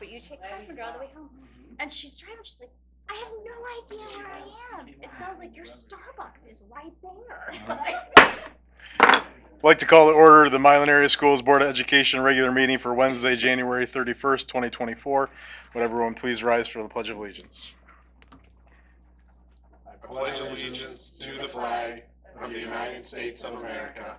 but you take Carpenter all the way home. And she's driving, she's like, I have no idea where I am. It sounds like your Starbucks is right there. I'd like to call to order the Milan Area Schools Board of Education regular meeting for Wednesday, January 31st, 2024. Would everyone please rise for the Pledge of Allegiance? I pledge allegiance to the flag of the United States of America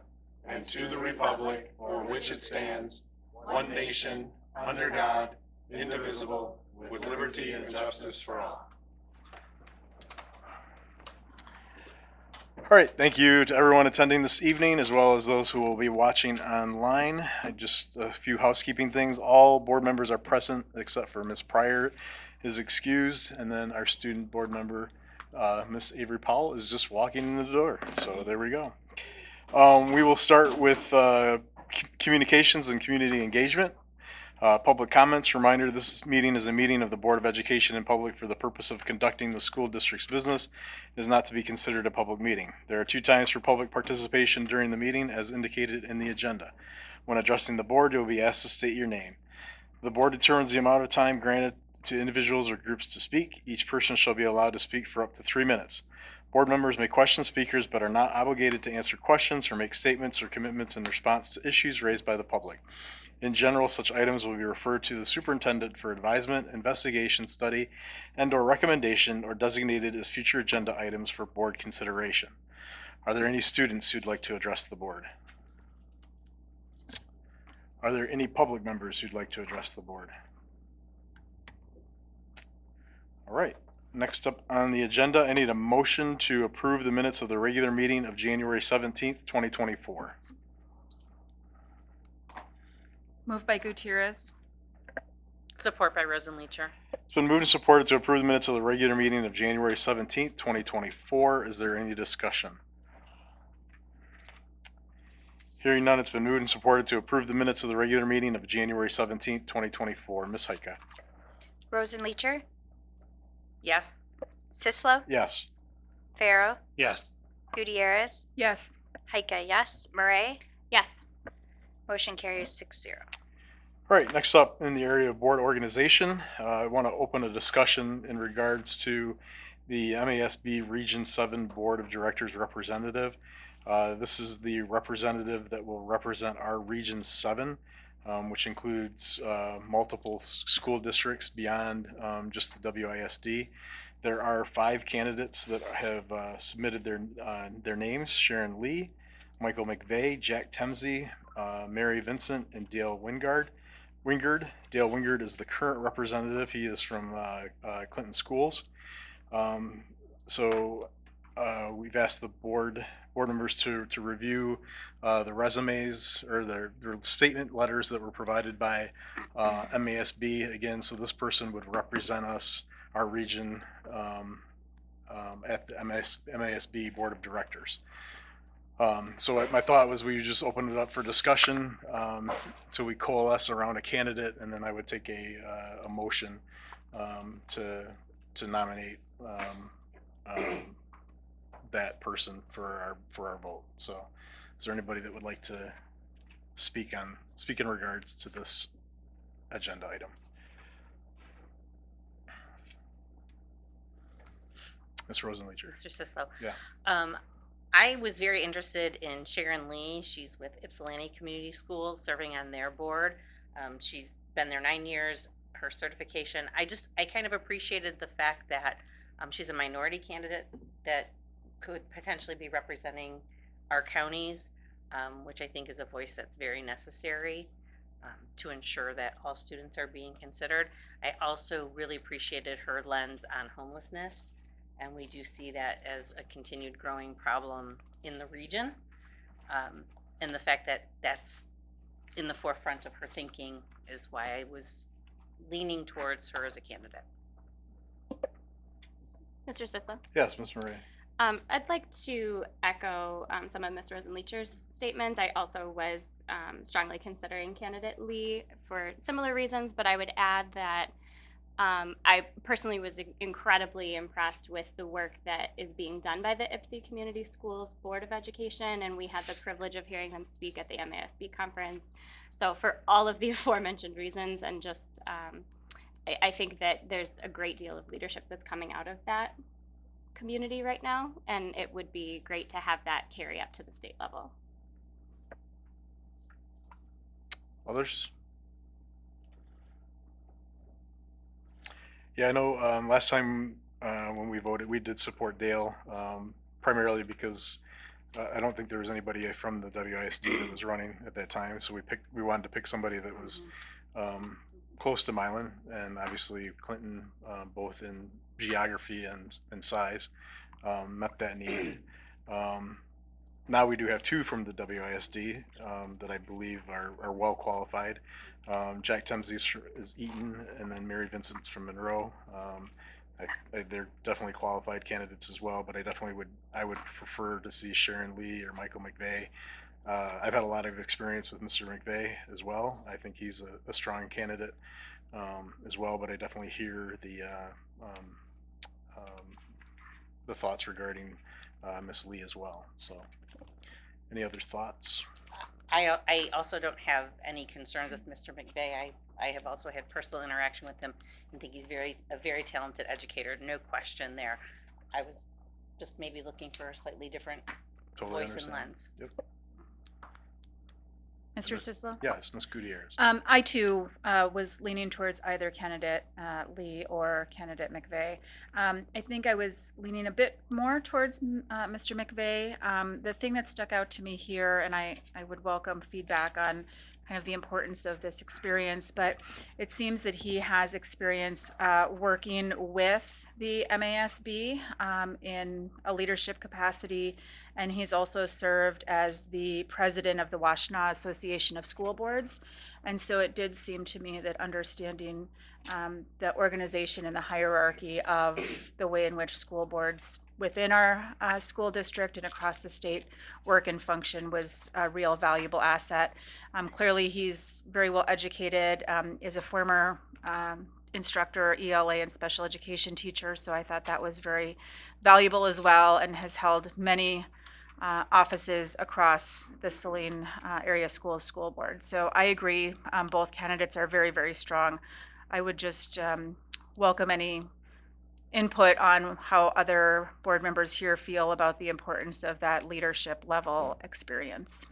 and to the republic for which it stands, one nation, under God, indivisible, with liberty and justice for all. All right, thank you to everyone attending this evening, as well as those who will be watching online. Just a few housekeeping things. All board members are present except for Ms. Pryor is excused, and then our student board member, Ms. Avery Powell, is just walking in the door. So there we go. We will start with communications and community engagement. Public comments. Reminder, this meeting is a meeting of the Board of Education in public for the purpose of conducting the school district's business. It is not to be considered a public meeting. There are 2 times for public participation during the meeting as indicated in the agenda. When addressing the board, you will be asked to state your name. The board determines the amount of time granted to individuals or groups to speak. Each person shall be allowed to speak for up to 3 minutes. Board members may question speakers but are not obligated to answer questions or make statements or commitments in response to issues raised by the public. In general, such items will be referred to the superintendent for advisement, investigation, study, and/or recommendation, or designated as future agenda items for board consideration. Are there any students who'd like to address the board? Are there any public members who'd like to address the board? All right. Next up on the agenda, I need a motion to approve the minutes of the regular meeting of January 17th, 2024. Moved by Gutierrez. Support by Rosenleacher. It's been moved and supported to approve the minutes of the regular meeting of January 17th, 2024. Is there any discussion? Hearing none, it's been moved and supported to approve the minutes of the regular meeting of January 17th, 2024. Ms. Heike? Rosenleacher, Yes. Sislo, Yes. Farrow, Yes. Gutierrez, Yes. Heike, yes. Murray, Yes. motion carries 6-0. All right, next up in the area of board organization, I want to open a discussion in regards to the MASB Region 7 Board of Directors representative. This is the representative that will represent our Region 7, which includes multiple school districts beyond just the WISD. There are 5 candidates that have submitted their names: Sharon Lee, Michael McVeigh, Jack Temsey, Mary Vincent, and Dale Wingard. Dale Wingard is the current representative. He is from Clinton Schools. So we've asked the board members to review the resumes or their statement letters that were provided by MASB. Again, so this person would represent us, our region, at the MASB Board of Directors. So my thought was we just open it up for discussion till we coalesce around a candidate, and then I would take a motion to nominate that person for our vote. So, is there anybody that would like to speak in regards to this agenda item? Ms. Rosenleacher. Mr. Sislo. Yeah. I was very interested in Sharon Lee. She's with Ypsilanti Community Schools, serving on their board. She's been there 9 years. Her certification, I kind of appreciated the fact that she's a minority candidate that could potentially be representing our counties, which I think is a voice that's very necessary to ensure that all students are being considered. I also really appreciated her lens on homelessness, and we do see that as a continued growing problem in the region, and the fact that that's in the forefront of her thinking is why I was leaning towards her as a candidate. Mr. Sislo. Yes, Ms. Murray. I'd like to echo some of Ms. Rosenleacher's statements. I also was strongly considering candidate Lee for similar reasons, but I would add that I personally was incredibly impressed with the work that is being done by the Ypsi Community Schools Board of Education, and we had the privilege of hearing them speak at the MASB conference. So for all of the aforementioned reasons and just I think that there's a great deal of leadership that's coming out of that community right now, and it would be great to have that carry up to the state level. Others? Yeah, I know last time when we voted, we did support Dale, primarily because I don't think there was anybody from the WISD that was running at that time, so we wanted to pick somebody that was close to Milan, and obviously Clinton, both in geography and size, met that need. Now we do have two from the WISD that I believe are well qualified. Jack Temsey is Eaton, and then Mary Vincent's from Monroe. They're definitely qualified candidates as well, but I would prefer to see Sharon Lee or Michael McVeigh. I've had a lot of experience with Mr. McVeigh as well. I think he's a strong candidate as well, but I definitely hear the thoughts regarding Miss Lee as well. So, any other thoughts? I also don't have any concerns with Mr. McVeigh. I have also had personal interaction with him and think he's a very talented educator. No question there. I was just maybe looking for a slightly different voice and lens. Yep. Mr. Sislo? Yes, Ms. Gutierrez. I too was leaning towards either candidate Lee or candidate McVeigh. I think I was leaning a bit more towards Mr. McVeigh. The thing that stuck out to me here, and I would welcome feedback on kind of the importance of this experience, but it seems that he has experience working with the MASB in a leadership capacity, and he's also served as the president of the Washtenaw Association of School Boards. And so it did seem to me that understanding the organization and the hierarchy of the way in which school boards within our school district and across the state work and function was a real valuable asset. Clearly he's very well educated, is a former instructor, ELA and special education teacher, so I thought that was very valuable as well, and has held many offices across the Saline area school board. So I agree, both candidates are very, very strong. I would just welcome any input on how other board members here feel about the importance of that leadership level experience.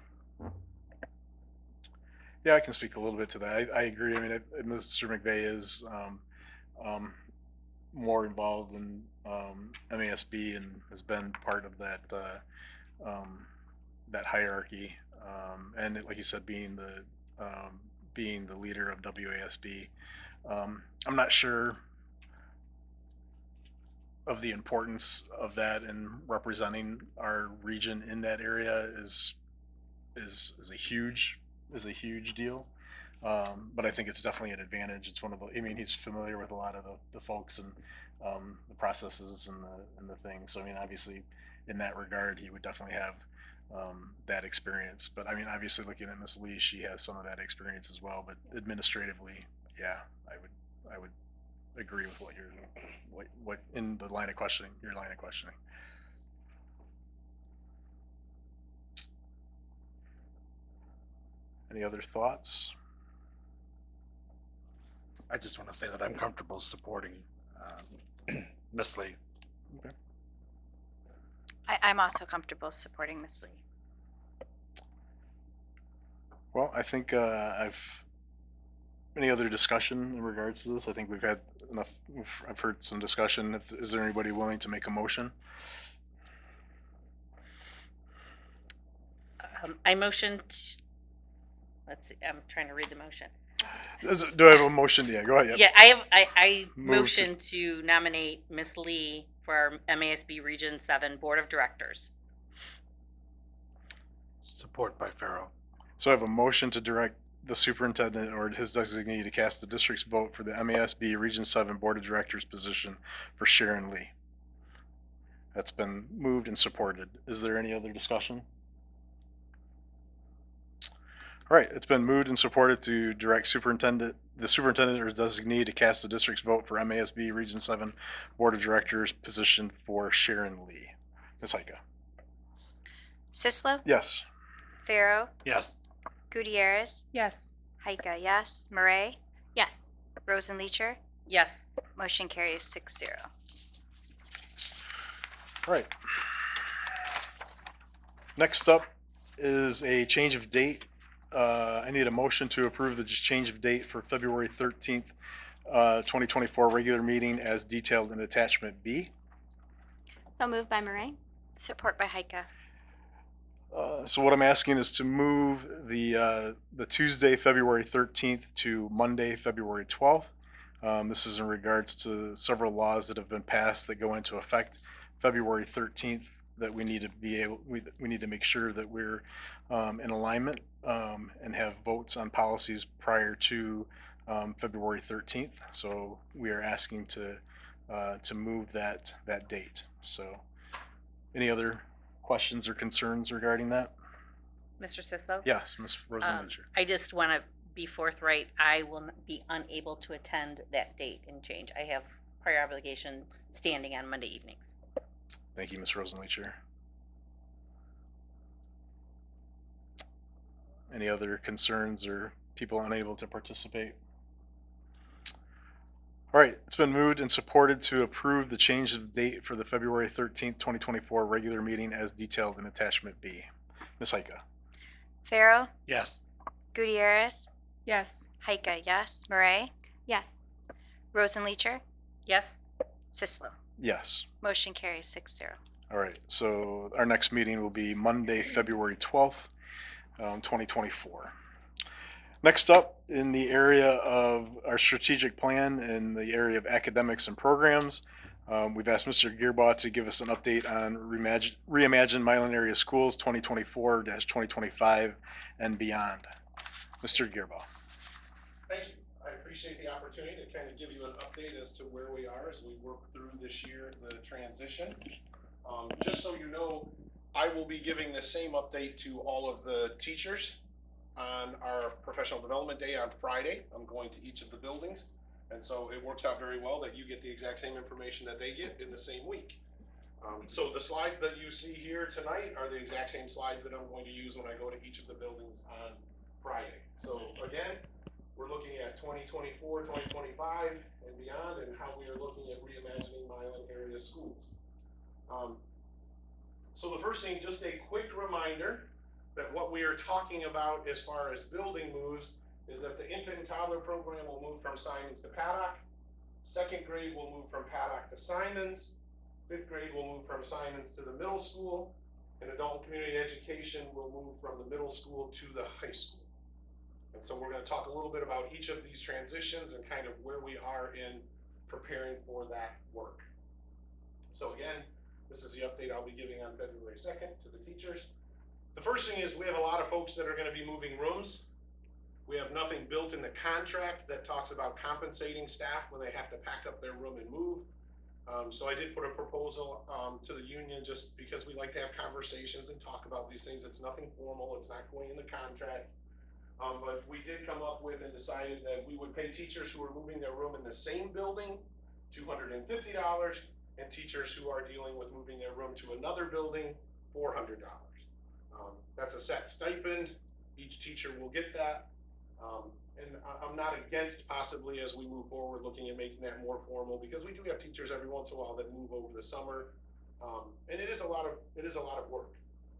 Yeah, I can speak a little bit to that. I agree. I mean, Mr. McVeigh is more involved in MASB and has been part of that that hierarchy, and like you said, being the leader of WASB. I'm not sure of the importance of that in representing our region in that area is a huge deal. But I think it's definitely an advantage. It's one of the, I mean, he's familiar with a lot of the folks and the processes and the things. So I mean, obviously in that regard, he would definitely have that experience. But I mean, obviously looking at Miss Lee, she has some of that experience as well. But administratively, yeah, I would agree with what in the line of questioning, your line of questioning. Any other thoughts? I just want to say that I'm comfortable supporting Miss Lee. Okay. I'm also comfortable supporting Miss Lee. Well, I think any other discussion in regards to this? I think we've had enough. I've heard some discussion. Is there anybody willing to make a motion? I motion. Let's see. I'm trying to read the motion. Do I have a motion? Yeah, go ahead. Yep. Yeah, I Move motion to nominate Miss Lee for our MASB Region 7 Board of Directors. Support by Farrow. So I have a motion to direct the superintendent or his designee to cast the district's vote for the MASB Region 7 Board of Directors position for Sharon Lee. That's been moved and supported. Is there any other discussion? All right, it's been moved and supported to direct the superintendent or his designee to cast the district's vote for MASB Region 7 Board of Directors position for Sharon Lee. Ms. Heike. Sislo? Yes. Farrow? Yes. Gutierrez? Yes. Heike, yes. Murray? Yes. Rosenleacher? Yes. Motion carries 6-0. All right. Next up is a change of date. I need a motion to approve the change of date for February 13th, 2024 regular meeting as detailed in attachment B. So moved by Murray. Support by Heike. So what I'm asking is to move the Tuesday, February 13th to Monday, February 12th. This is in regards to several laws that have been passed that go into effect February 13th that we need to be able, we need to make sure that we're in alignment and have votes on policies prior to February 13th. So we are asking to move that date. So any other questions or concerns regarding that? Mr. Sislo? Yes, Ms. Rosenlinger. I just want to be forthright. I will be unable to attend that date and change. I have prior obligation standing on Monday evenings. Thank you, Ms. Rosenlinger. Any other concerns or people unable to participate? All right, it's been moved and supported to approve the change of date for the February 13th, 2024 regular meeting as detailed in attachment B. Ms. Heike? Farrow, Yes. Gutierrez, Yes. Heike, yes. Murray, Yes. Rosenleacher, Yes? Sislo. Yes. Motion carries 6-0. All right, so our next meeting will be Monday, February 12th, 2024. Next up, in the area of our strategic plan in the area of academics and programs, we've asked Mr. Gearbaugh to give us an update on Reimagine Milan Area Schools 2024-2025 and beyond. Mr. Gearbaugh. Thank you. I appreciate the opportunity to kind of give you an update as to where we are as we work through this year, the transition. Just so you know, I will be giving the same update to all of the teachers on our professional development day on Friday. I'm going to each of the buildings. And so it works out very well that you get the exact same information that they get in the same week. So the slides that you see here tonight are the exact same slides that I'm going to use when I go to each of the buildings on Friday. So again, we're looking at 2024, 2025 and beyond, and how we are looking at reimagining Milan area schools. So the first thing, just a quick reminder that what we are talking about as far as building moves is that the infant and toddler program will move from Simons to Paddock. Second grade will move from Paddock to Simons. Fifth grade will move from Simons to the middle school. And adult and community education will move from the middle school to the high school. And so we're going to talk a little bit about each of these transitions and kind of where we are in preparing for that work. So again, this is the update I'll be giving on February 2nd to the teachers. The first thing is we have a lot of folks that are going to be moving rooms. We have nothing built in the contract that talks about compensating staff when they have to pack up their room and move. So I did put a proposal to the union just because we like to have conversations and talk about these things. It's nothing formal. It's not going in the contract. But we did come up with and decided that we would pay teachers who are moving their room in the same building $250, and teachers who are dealing with moving their room to another building $400. That's a set stipend. Each teacher will get that. And I'm not against possibly as we move forward looking at making that more formal, because we do have teachers every once in a while that move over the summer. And it is a lot of work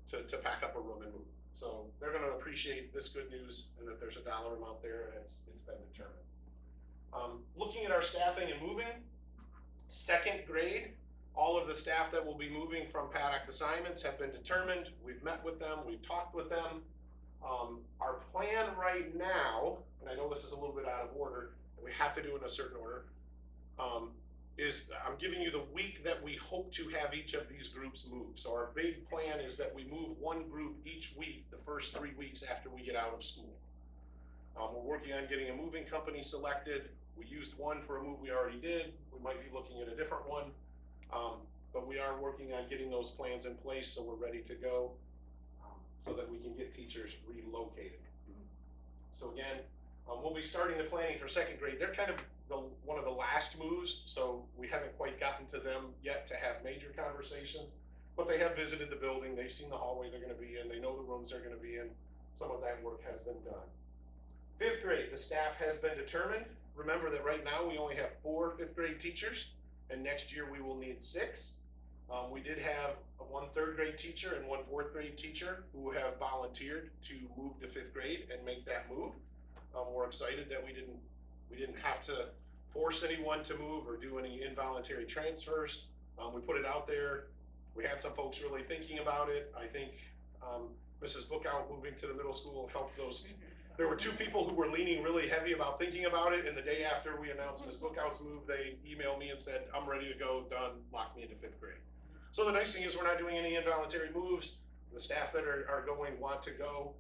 to pack up a room and move. So they're going to appreciate this good news and that there's a dollar amount there and it's been determined. Looking at our staffing and moving, second grade, all of the staff that will be moving from Paddock to Simons have been determined. We've met with them, we've talked with them. Our plan right now, and I know this is a little bit out of order, and we have to do it in a certain order, is I'm giving you the week that we hope to have each of these groups move. So our big plan is that we move one group each week the first 3 weeks after we get out of school. We're working on getting a moving company selected. We used one for a move we already did. We might be looking at a different one. But we are working on getting those plans in place so we're ready to go so that we can get teachers relocated. So again, we'll be starting the planning for second grade. They're kind of one of the last moves, so we haven't quite gotten to them yet to have major conversations, but they have visited the building. They've seen the hallway they're going to be in. They know the rooms they're going to be in. Some of that work has been done. Fifth grade, the staff has been determined. Remember that right now we only have 4 fifth grade teachers, and next year we will need 6. We did have one third grade teacher and one fourth grade teacher who have volunteered to move to 5th grade and make that move. We're excited that we didn't have to force anyone to move or do any involuntary transfers. We put it out there. We had some folks really thinking about it. I think Mrs. Bookout moving to the middle school helped those. There were 2 people who were leaning really heavy about thinking about it, and the day after we announced Ms. Bookout's move, they emailed me and said, I'm ready to go, done, lock me into 5th grade. So the nice thing is we're not doing any involuntary moves. The staff that are going want to go.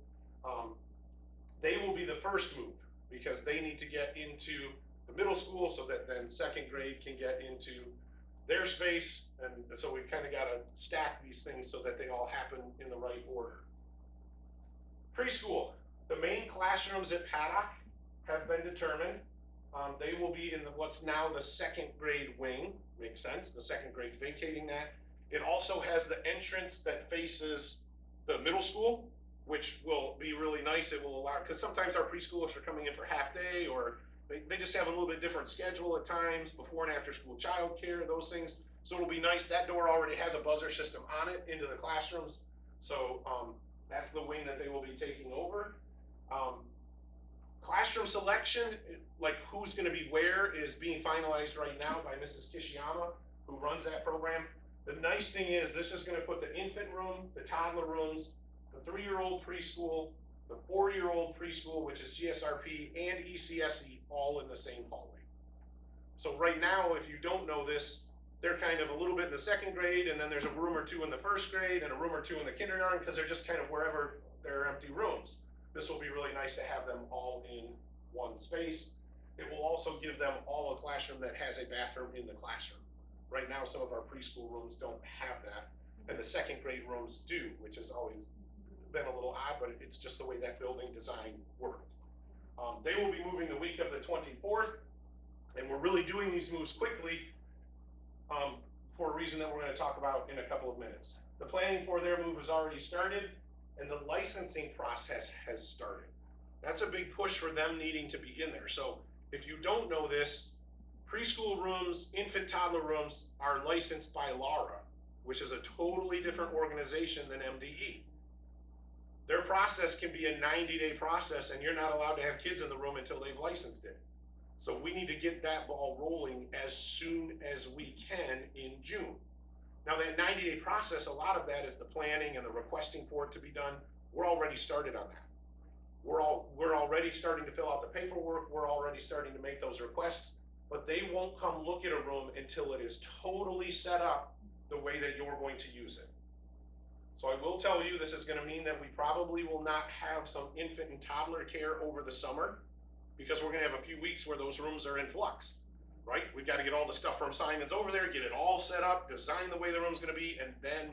They will be the first move because they need to get into the middle school so that then 2nd grade can get into their space. And so we kind of got to stack these things so that they all happen in the right order. Preschool. The main classrooms at Paddock have been determined. They will be in what's now the 2nd grade wing. Makes sense. The 2nd grade's vacating that. It also has the entrance that faces the middle school, which will be really nice. It will allow, because sometimes our preschoolers are coming in for half day, or they just have a little bit different schedule at times, before and after school childcare, those things. So it'll be nice. That door already has a buzzer system on it into the classrooms. So that's the wing that they will be taking over. Classroom selection, like who's going to be where, is being finalized right now by Mrs. Kishiyama, who runs that program. The nice thing is this is going to put the infant room, the toddler rooms, the 3-year-old preschool, the 4-year-old preschool, which is GSRP, and ECSE all in the same hallway. So right now, if you don't know this, they're kind of a little bit in the 2nd grade, and then there's a room or 2 in the 1st grade and a room or 2 in the kindergarten, because they're just kind of wherever there are empty rooms. This will be really nice to have them all in one space. It will also give them all a classroom that has a bathroom in the classroom. Right now, some of our preschool rooms don't have that, and the 2nd grade rooms do, which has always been a little odd, but it's just the way that building design worked. They will be moving the week of the 24th, and we're really doing these moves quickly for a reason that we're going to talk about in a couple of minutes. The planning for their move has already started, and the licensing process has started. That's a big push for them needing to be in there. So if you don't know this, preschool rooms, infant toddler rooms are licensed by LARA, which is a totally different organization than MDE. Their process can be a 90-day process, and you're not allowed to have kids in the room until they've licensed it. So we need to get that ball rolling as soon as we can in June. Now that 90-day process, a lot of that is the planning and the requesting for it to be done. We're already started on that. We're already starting to fill out the paperwork. We're already starting to make those requests, but they won't come look at a room until it is totally set up the way that you're going to use it. So I will tell you, this is going to mean that we probably will not have some infant and toddler care over the summer, because we're going to have a few weeks where those rooms are in flux, right? We've got to get all the stuff from Simon's over there, get it all set up, design the way the room's going to be, and then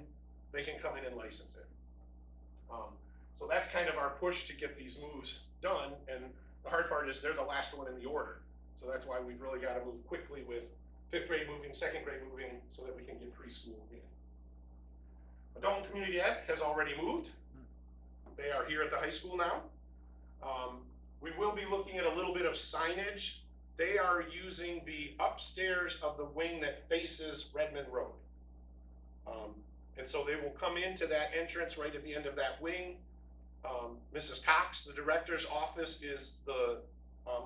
they can come in and license it. So that's kind of our push to get these moves done, and the hard part is they're the last one in the order. So that's why we've really got to move quickly with 5th grade moving, 2nd grade moving, so that we can get preschool in. Adult and Community Ed has already moved. They are here at the high school now. We will be looking at a little bit of signage. They are using the upstairs of the wing that faces Redmond Road. And so they will come into that entrance right at the end of that wing. Mrs. Cox, the director's office, is the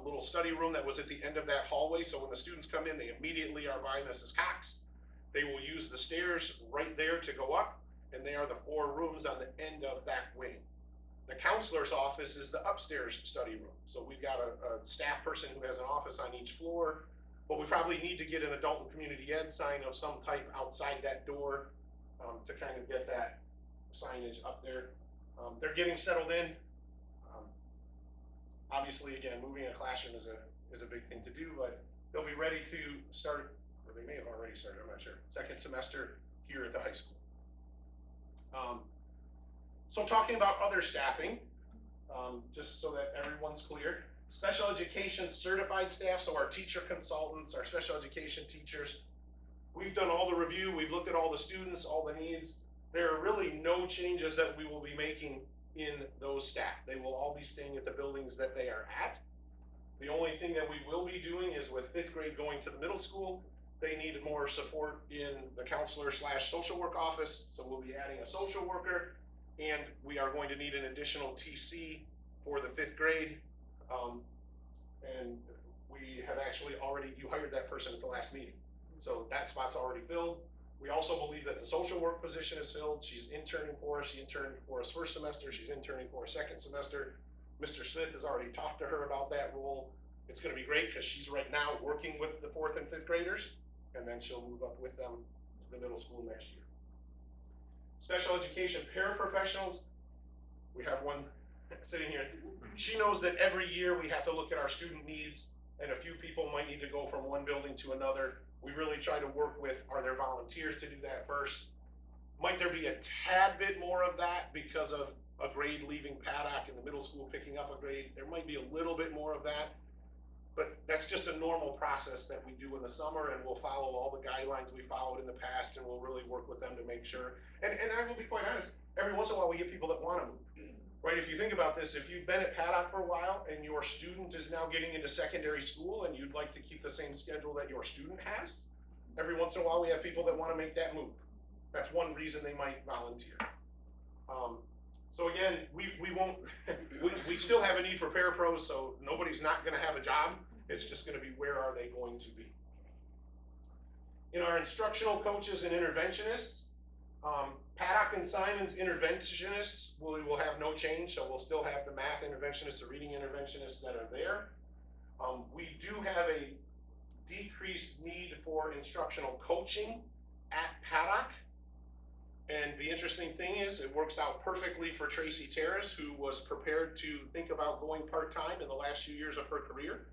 little study room that was at the end of that hallway. So when the students come in, they immediately are by Mrs. Cox. They will use the stairs right there to go up, and they are the 4 rooms on the end of that wing. The counselor's office is the upstairs study room. So we've got a staff person who has an office on each floor, but we probably need to get an adult and community ed sign of some type outside that door to kind of get that signage up there. They're getting settled in. Obviously, again, moving a classroom is a big thing to do, but they'll be ready to start, or they may have already started, I'm not sure, 2nd semester here at the high school. So talking about other staffing, just so that everyone's clear, special education certified staff, so our teacher consultants, our special education teachers, we've done all the review, we've looked at all the students, all the needs. There are really no changes that we will be making in those staff. They will all be staying at the buildings that they are at. The only thing that we will be doing is with 5th grade going to the middle school, they needed more support in the counselor / social work office. So we'll be adding a social worker, and we are going to need an additional TC for the 5th grade. And we have actually already, you hired that person at the last meeting. So that spot's already filled. We also believe that the social work position is filled. She's interning for us. She interned for us first semester. She's interning for us second semester. Mr. Smith has already talked to her about that role. It's going to be great because she's right now working with the 4th and 5th graders, and then she'll move up with them to the middle school next year. Special education paraprofessionals, we have one sitting here. She knows that every year we have to look at our student needs, and a few people might need to go from one building to another. We really try to work with, are there volunteers to do that first? Might there be a tad bit more of that because of a grade leaving Paddock and the middle school picking up a grade? There might be a little bit more of that, but that's just a normal process that we do in the summer, and we'll follow all the guidelines we followed in the past, and we'll really work with them to make sure. And I will be quite honest, every once in a while we get people that want to move. Right, if you think about this, if you've been at Paddock for a while and your student is now getting into secondary school and you'd like to keep the same schedule that your student has, every once in a while we have people that want to make that move. That's one reason they might volunteer. So again, we won't, we still have a need for parapros, so nobody's not going to have a job. It's just going to be, where are they going to be? In our instructional coaches and interventionists, Paddock and Simon's interventionists, we will have no change, so we'll still have the math interventionists, the reading interventionists that are there. We do have a decreased need for instructional coaching at Paddock. And the interesting thing is, it works out perfectly for Tracy Terrace, who was prepared to think about going part-time in the last few years of her career.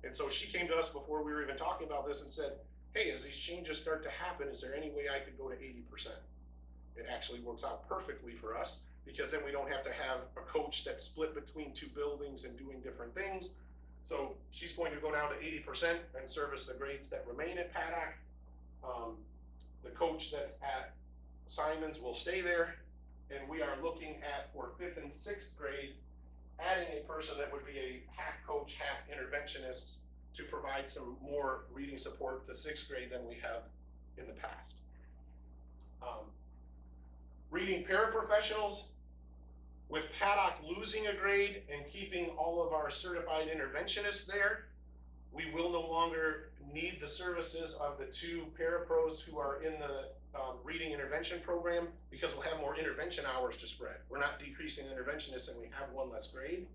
And so she came to us before we were even talking about this and said, hey, as these changes start to happen, is there any way I could go to 80%? It actually works out perfectly for us, because then we don't have to have a coach that's split between 2 buildings and doing different things. So she's going to go down to 80% and service the grades that remain at Paddock. The coach that's at Simon's will stay there, and we are looking at, for 5th and 6th grade, adding a person that would be a half coach, half interventionist to provide some more reading support to 6th grade than we have in the past. Reading paraprofessionals, with Paddock losing a grade and keeping all of our certified interventionists there, we will no longer need the services of the 2 parapros who are in the reading intervention program, because we'll have more intervention hours to spread. We're not decreasing interventionists, and we have 1 less grade.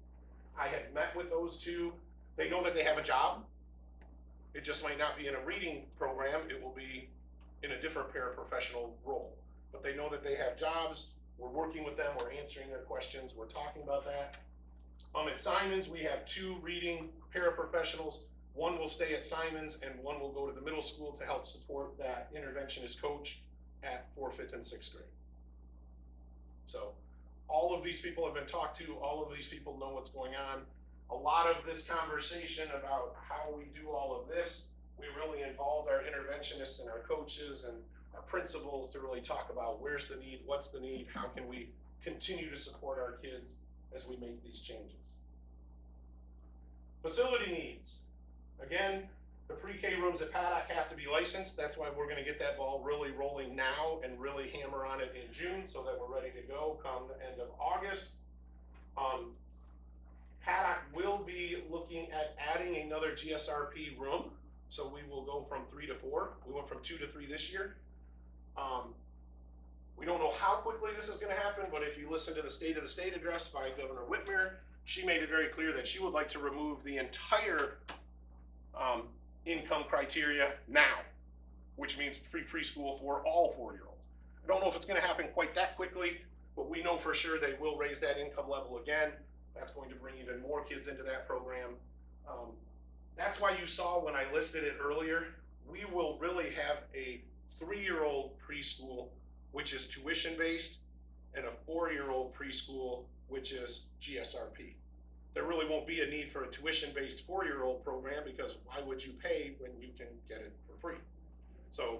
I had met with those 2. They know that they have a job. It just might not be in a reading program. It will be in a different paraprofessional role. But they know that they have jobs. We're working with them. We're answering their questions. We're talking about that. At Simon's, we have 2 reading paraprofessionals. 1 will stay at Simon's, and 1 will go to the middle school to help support that interventionist coach for 5th and 6th grade. So all of these people have been talked to. All of these people know what's going on. A lot of this conversation about how we do all of this, we really involved our interventionists and our coaches and our principals to really talk about, where's the need, what's the need, how can we continue to support our kids as we make these changes. Facility needs. Again, the pre-K rooms at Paddock have to be licensed. That's why we're going to get that ball really rolling now and really hammer on it in June, so that we're ready to go come the end of August. Paddock will be looking at adding another GSRP room, so we will go from 3 to 4. We went from 2 to 3 this year. We don't know how quickly this is going to happen, but if you listen to the State of the State address by Governor Whitmer, she made it very clear that she would like to remove the entire income criteria now, which means free preschool for all 4-year-olds. I don't know if it's going to happen quite that quickly, but we know for sure they will raise that income level again. That's going to bring even more kids into that program. That's why you saw when I listed it earlier, we will really have a 3-year-old preschool, which is tuition based, and a 4-year-old preschool, which is GSRP. There really won't be a need for a tuition-based 4-year-old program, because why would you pay when you can get it for free? So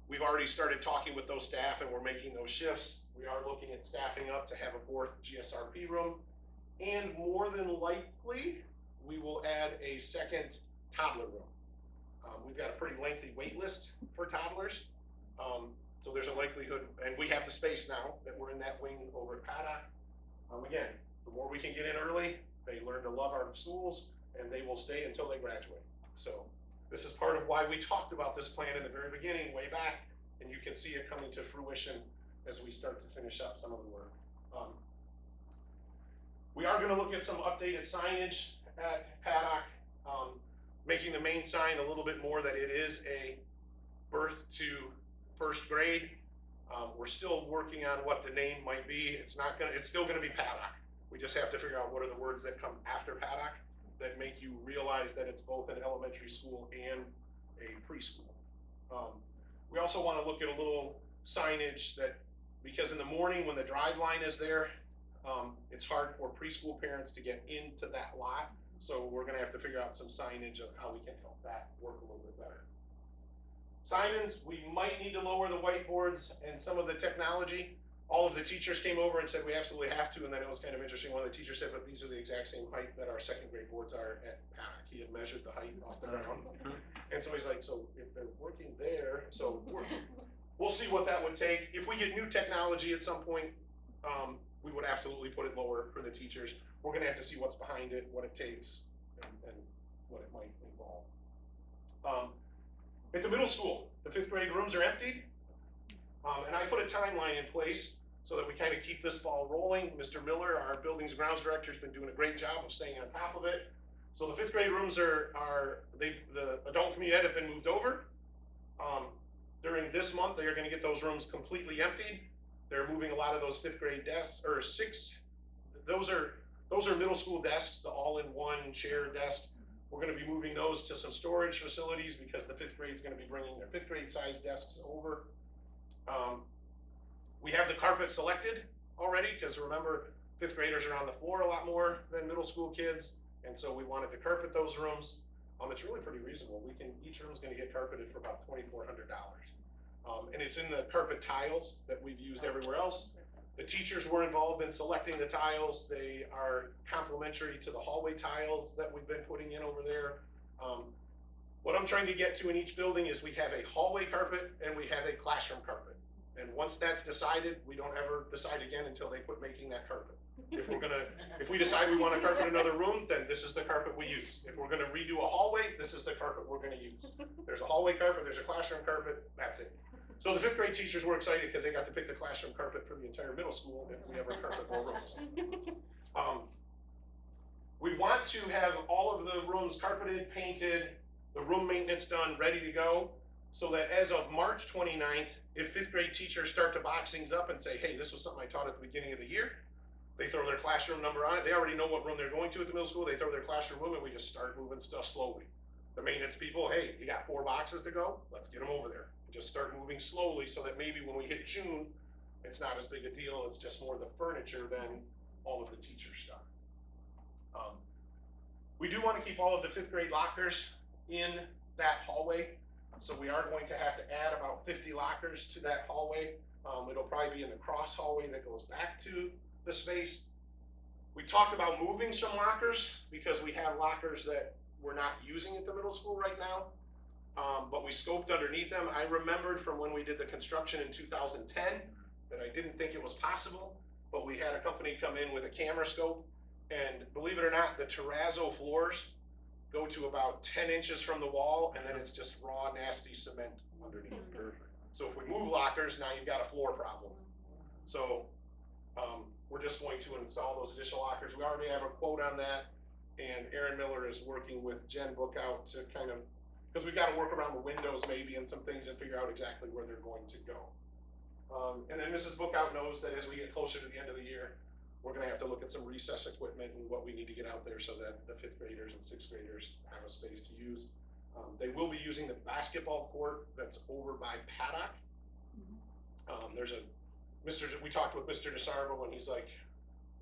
We've already started talking with those staff and we're making those shifts. We are looking at staffing up to have a 4th GSRP room. And more than likely, we will add a 2nd toddler room. We've got a pretty lengthy wait list for toddlers. So there's a likelihood, and we have the space now that we're in that wing over at Paddock. Again, the more we can get in early, they learn to love our schools and they will stay until they graduate. So this is part of why we talked about this plan in the very beginning, way back, and you can see it coming to fruition as we start to finish up some of the work. We are going to look at some updated signage at Paddock, making the main sign a little bit more that it is a birth to 1st grade. We're still working on what the name might be. It's still gonna be Paddock. We just have to figure out what are the words that come after Paddock that make you realize that it's both an elementary school and a preschool. We also wanna look at a little signage that, because in the morning when the drive line is there, it's hard for preschool parents to get into that lot. So we're gonna have to figure out some signage of how we can help that work a little bit better. Signage, we might need to lower the whiteboards and some of the technology. All of the teachers came over and said we absolutely have to, and then it was kind of interesting. One of the teachers said, but these are the exact same height that our 2nd grade boards are at Paddock. He had measured the height off the ground. And so he's like, so if they're working there, so we'll see what that would take. If we get new technology at some point, we would absolutely put it lower for the teachers. We're gonna have to see what's behind it, what it takes, and what it might involve. At the middle school, the 5th grade rooms are emptied. And I put a timeline in place so that we kind of keep this ball rolling. Mr. Miller, our buildings and grounds director, has been doing a great job of staying on top of it. So the 5th grade rooms the adult community ed have been moved over. During this month, they are going to get those rooms completely emptied. They're moving a lot of those 5th grade desks, or 6. Those are middle school desks, the all-in-one chair desk. We're going to be moving those to some storage facilities because the 5th grade is going to be bringing their 5th grade size desks over. We have the carpet selected already because remember, 5th graders are on the floor a lot more than middle school kids, and so we wanted to carpet those rooms. It's really pretty reasonable. Each room is going to get carpeted for about $2,400, and it's in the carpet tiles that we've used everywhere else. The teachers were involved in selecting the tiles. They are complementary to the hallway tiles that we've been putting in over there. What I'm trying to get to in each building is we have a hallway carpet and we have a classroom carpet. And once that's decided, we don't ever decide again until they quit making that carpet. If we decide we want to carpet another room, then this is the carpet we use. If we're gonna redo a hallway, this is the carpet we're gonna use. There's a hallway carpet, there's a classroom carpet, that's it. So the 5th grade teachers were excited because they got to pick the classroom carpet for the entire middle school if we ever carpet more rooms. We want to have all of the rooms carpeted, painted, the room maintenance done, ready to go, so that as of March 29th, if 5th grade teachers start to box things up and say, hey, this was something I taught at the beginning of the year, they throw their classroom number on it. They already know what room they're going to at the middle school. They throw their classroom room and we just start moving stuff slowly. The maintenance people, hey, you got 4 boxes to go? Let's get them over there. Just start moving slowly so that maybe when we hit June, it's not as big a deal. It's just more the furniture than all of the teacher stuff. We do want to keep all of the 5th grade lockers in that hallway. So we are going to have to add about 50 lockers to that hallway. It'll probably be in the cross hallway that goes back to the space. We talked about moving some lockers because we have lockers that we're not using at the middle school right now. But we scoped underneath them. I remembered from when we did the construction in 2010 that I didn't think it was possible, but we had a company come in with a camera scope, and believe it or not, the terrazzo floors go to about 10 inches from the wall, and then it's just raw, nasty cement underneath. So if we move lockers, now you've got a floor problem. So we're just going to install those additional lockers. We already have a quote on that, and Aaron Miller is working with Jen Bookout to kind of, because we've got to work around the windows maybe and some things and figure out exactly where they're going to go. And then Mrs. Bookout knows that as we get closer to the end of the year, we're going to have to look at some recess equipment and what we need to get out there so that the 5th graders and 6th graders have a space to use. They will be using the basketball court that's over by Paddock. We talked with Mr. DeSarvo and he's like,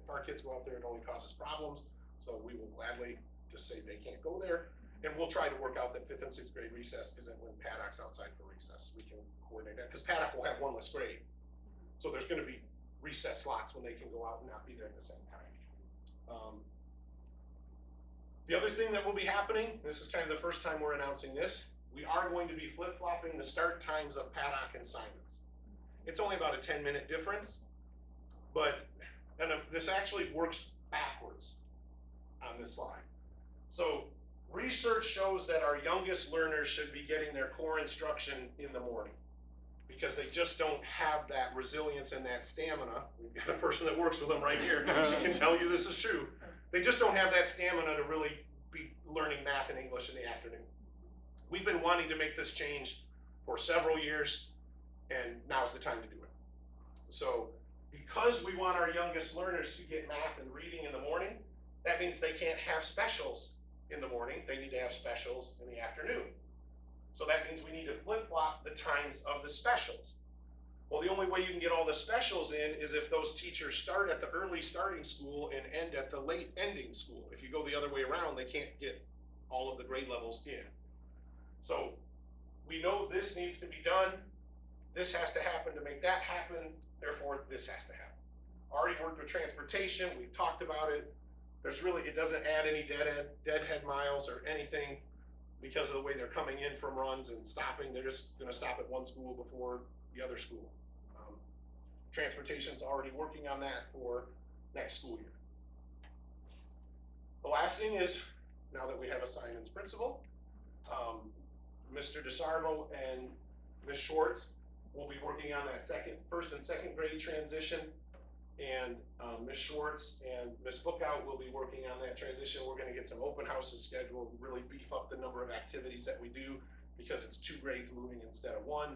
if our kids go out there, it only causes problems. So we will gladly just say they can't go there. And we'll try to work out that 5th and 6th grade recess isn't when Paddock's outside for recess. We can coordinate that, because Paddock will have one less grade. So there's gonna be recess slots when they can go out and not be there at the same time. The other thing that will be happening, this is kind of the first time we're announcing this, we are going to be flip-flopping the start times of Paddock and Simons. It's only about a 10-minute difference, but this actually works backwards on this slide. So research shows that our youngest learners should be getting their core instruction in the morning, because they just don't have that resilience and that stamina. We've got a person that works with them right here. She can tell you this is true. They just don't have that stamina to really be learning math and English in the afternoon. We've been wanting to make this change for several years, and now's the time to do it. So because we want our youngest learners to get math and reading in the morning, that means they can't have specials in the morning. They need to have specials in the afternoon. So that means we need to flip-flop the times of the specials. Well, the only way you can get all the specials in is if those teachers start at the early starting school and end at the late ending school. If you go the other way around, they can't get all of the grade levels in. So we know this needs to be done. This has to happen to make that happen. Therefore, this has to happen. Already worked with transportation. We've talked about it. There's really, it doesn't add any deadhead miles or anything because of the way they're coming in from runs and stopping. They're just going to stop at one school before the other school. Transportation's already working on that for next school year. The last thing is, now that we have a Simons principal, Mr. DeSarvo and Ms. Schwartz will be working on that first and second grade transition, and Ms. Schwartz and Ms. Bookout will be working on that transition. We're going to get some open houses scheduled, really beef up the number of activities that we do, because it's 2 grades moving instead of 1.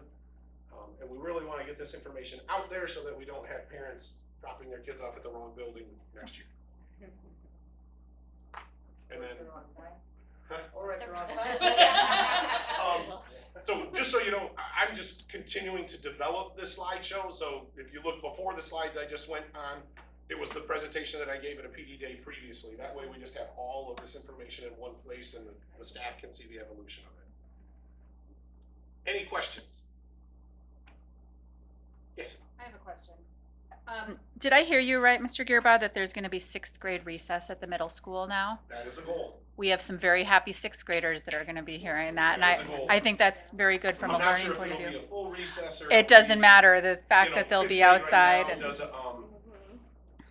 And we really want to get this information out there so that we don't have parents dropping their kids off at the wrong building next year. And then, Or at the wrong time. so just so you know, I'm just continuing to develop this slideshow. So if you look before the slides I just went on, it was the presentation that I gave at a PD day previously. That way we just have all of this information in one place, and the staff can see the evolution of it. Any questions? Yes. I have a question. Did I hear you right, Mr. Gearbaugh, that there's going to be 6th grade recess at the middle school now? That is a goal. We have some very happy 6th graders that are going to be hearing that, and That is a goal. I think that's very good from I'm a not learning sure if point of it'll view. be a full recess or It doesn't matter, the fact that they'll fifth be grade right outside now and, does a,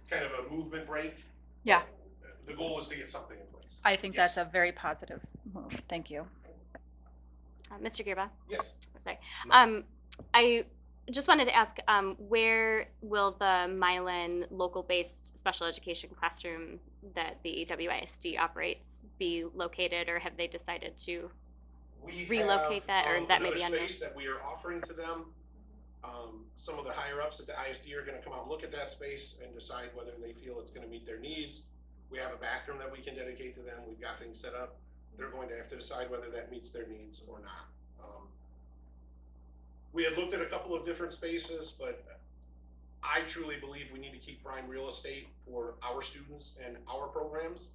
kind of a movement break. yeah, The goal is to get something in place. I think Yes. that's a very positive move. Thank you. Mr. Gearbaugh, Yes. sorry. No. I just wanted to ask, where will the Milan local-based special education classroom that the WISD operates be located, or have they decided to? We Relocate that, or that may be another unknown? space that we are offering to them. Some of the higher ups at the ISD are going to come out and look at that space and decide whether they feel it's going to meet their needs. We have a bathroom that we can dedicate to them. We've got things set up. They're going to have to decide whether that meets their needs or not. We had looked at a couple of different spaces, but I truly believe we need to keep prime real estate for our students and our programs.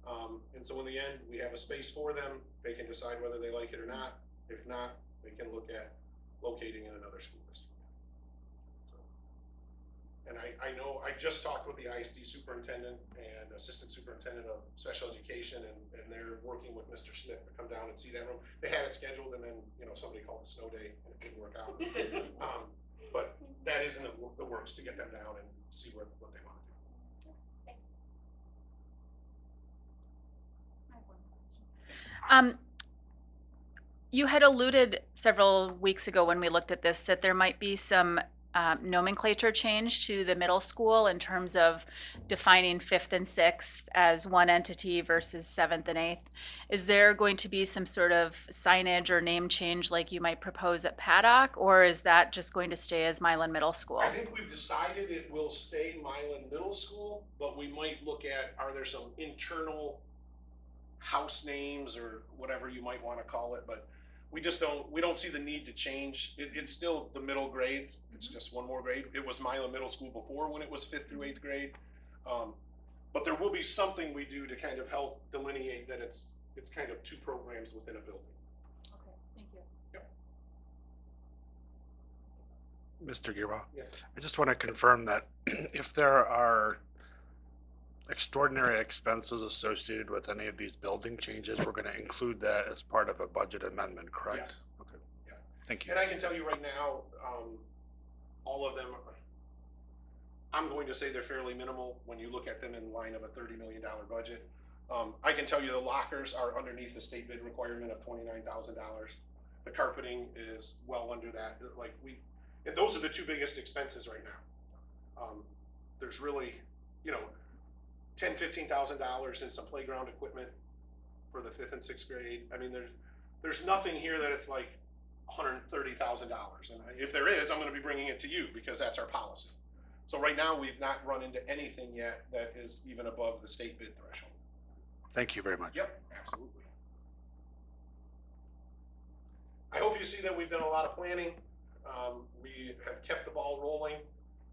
And so in the end, we have a space for them. They can decide whether they like it or not. If not, they can look at locating in another school district. So, and I know, I just talked with the ISD superintendent and assistant superintendent of special education, and they're working with Mr. Smith to come down and see that room. They had it scheduled, and then, somebody called a snow day and it didn't work out. But that is in the works to get them down and see what they want to do. You had alluded several weeks ago when we looked at this that there might be some nomenclature change to the middle school in terms of defining 5th and 6th as one entity versus 7th and 8th. Is there going to be some sort of signage or name change like you might propose at Paddock, or is that just going to stay as Milan Middle School? I think we've decided it will stay Milan Middle School, but we might look at, are there some internal house names or whatever you might want to call it, but we don't see the need to change. It's still the middle grades. It's just one more grade. It was Milan Middle School before when it was 5th through 8th grade. But there will be something we do to kind of help delineate that it's it's kind of two programs within a building. Okay, thank you. Mr. Giroux, Yes. I just want to confirm that if there are extraordinary expenses associated with any of these building changes, we're going to include that as part of a budget amendment, correct? Yes. Okay. Yeah. Thank you. And I can tell you right now, all of them, I'm going to say they're fairly minimal when you look at them in line of a $30 million budget. I can tell you the lockers are underneath the state bid requirement of $29,000. The carpeting is well under that. And those are the two biggest expenses right now. There's really, $10,000–$15,000 in some playground equipment for the 5th and 6th grade. I mean, there's nothing here that it's like $130,000. And if there is, I'm going to be bringing it to you because that's our policy. So right now, we've not run into anything yet that is even above the state bid threshold. Thank you very much. Yep, absolutely. I hope you see that we've done a lot of planning. We have kept the ball rolling.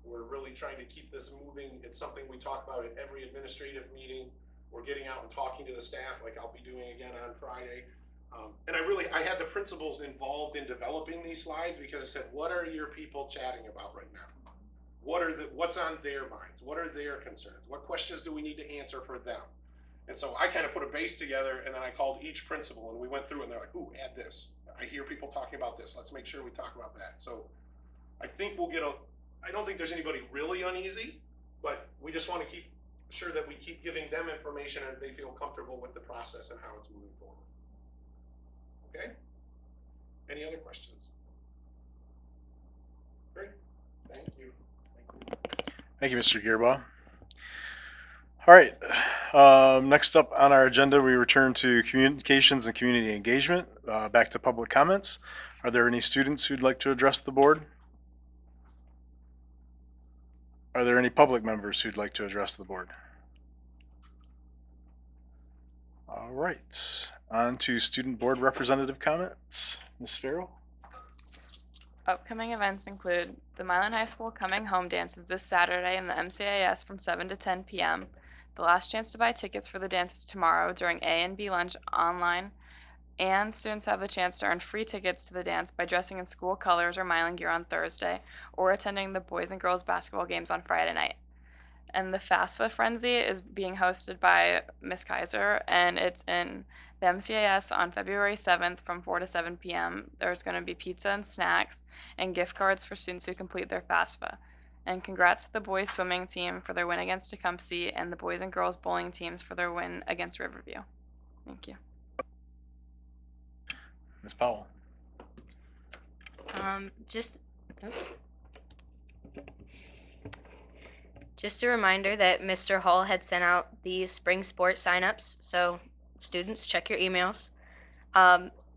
We're really trying to keep this moving. It's something we talk about at every administrative meeting. We're getting out and talking to the staff like I'll be doing again on Friday. And I had the principals involved in developing these slides because I said, what are your people chatting about right now? What's on their minds? What are their concerns? What questions do we need to answer for them? And so I kind of put a base together and then I called each principal and we went through and they're like, ooh, add this. I hear people talking about this. Let's make sure we talk about that. So I think I don't think there's anybody really uneasy, but we just want to keep sure that we keep giving them information and they feel comfortable with the process and how it's moving forward. Okay? Any other questions? Great. Thank you. Thank you, Mr. Gearbaugh. All right. Next up on our agenda, we return to communications and community engagement. Back to public comments. Are there any students who'd like to address the board? Are there any public members who'd like to address the board? All right. On to student board representative comments. Ms. Farrell? Upcoming events include the Milan High School Coming Home Dances this Saturday in the MCIS from 7 to 10 p.m. The last chance to buy tickets for the dances tomorrow during A and B lunch online, and students have the chance to earn free tickets to the dance by dressing in school colors or Milan gear on Thursday, or attending the boys and girls basketball games on Friday night. And the FAFSA Frenzy is being hosted by Miss Kaiser, and it's in the MCAS on February 7th from 4 to 7 p.m. There's going to be pizza and snacks and gift cards for students who complete their FAFSA. And congrats to the boys swimming team for their win against Tecumseh and the boys and girls bowling teams for their win against Riverview. Thank you. Ms. Powell? Just a reminder that Mr. Hall had sent out the spring sport signups, so students, check your emails.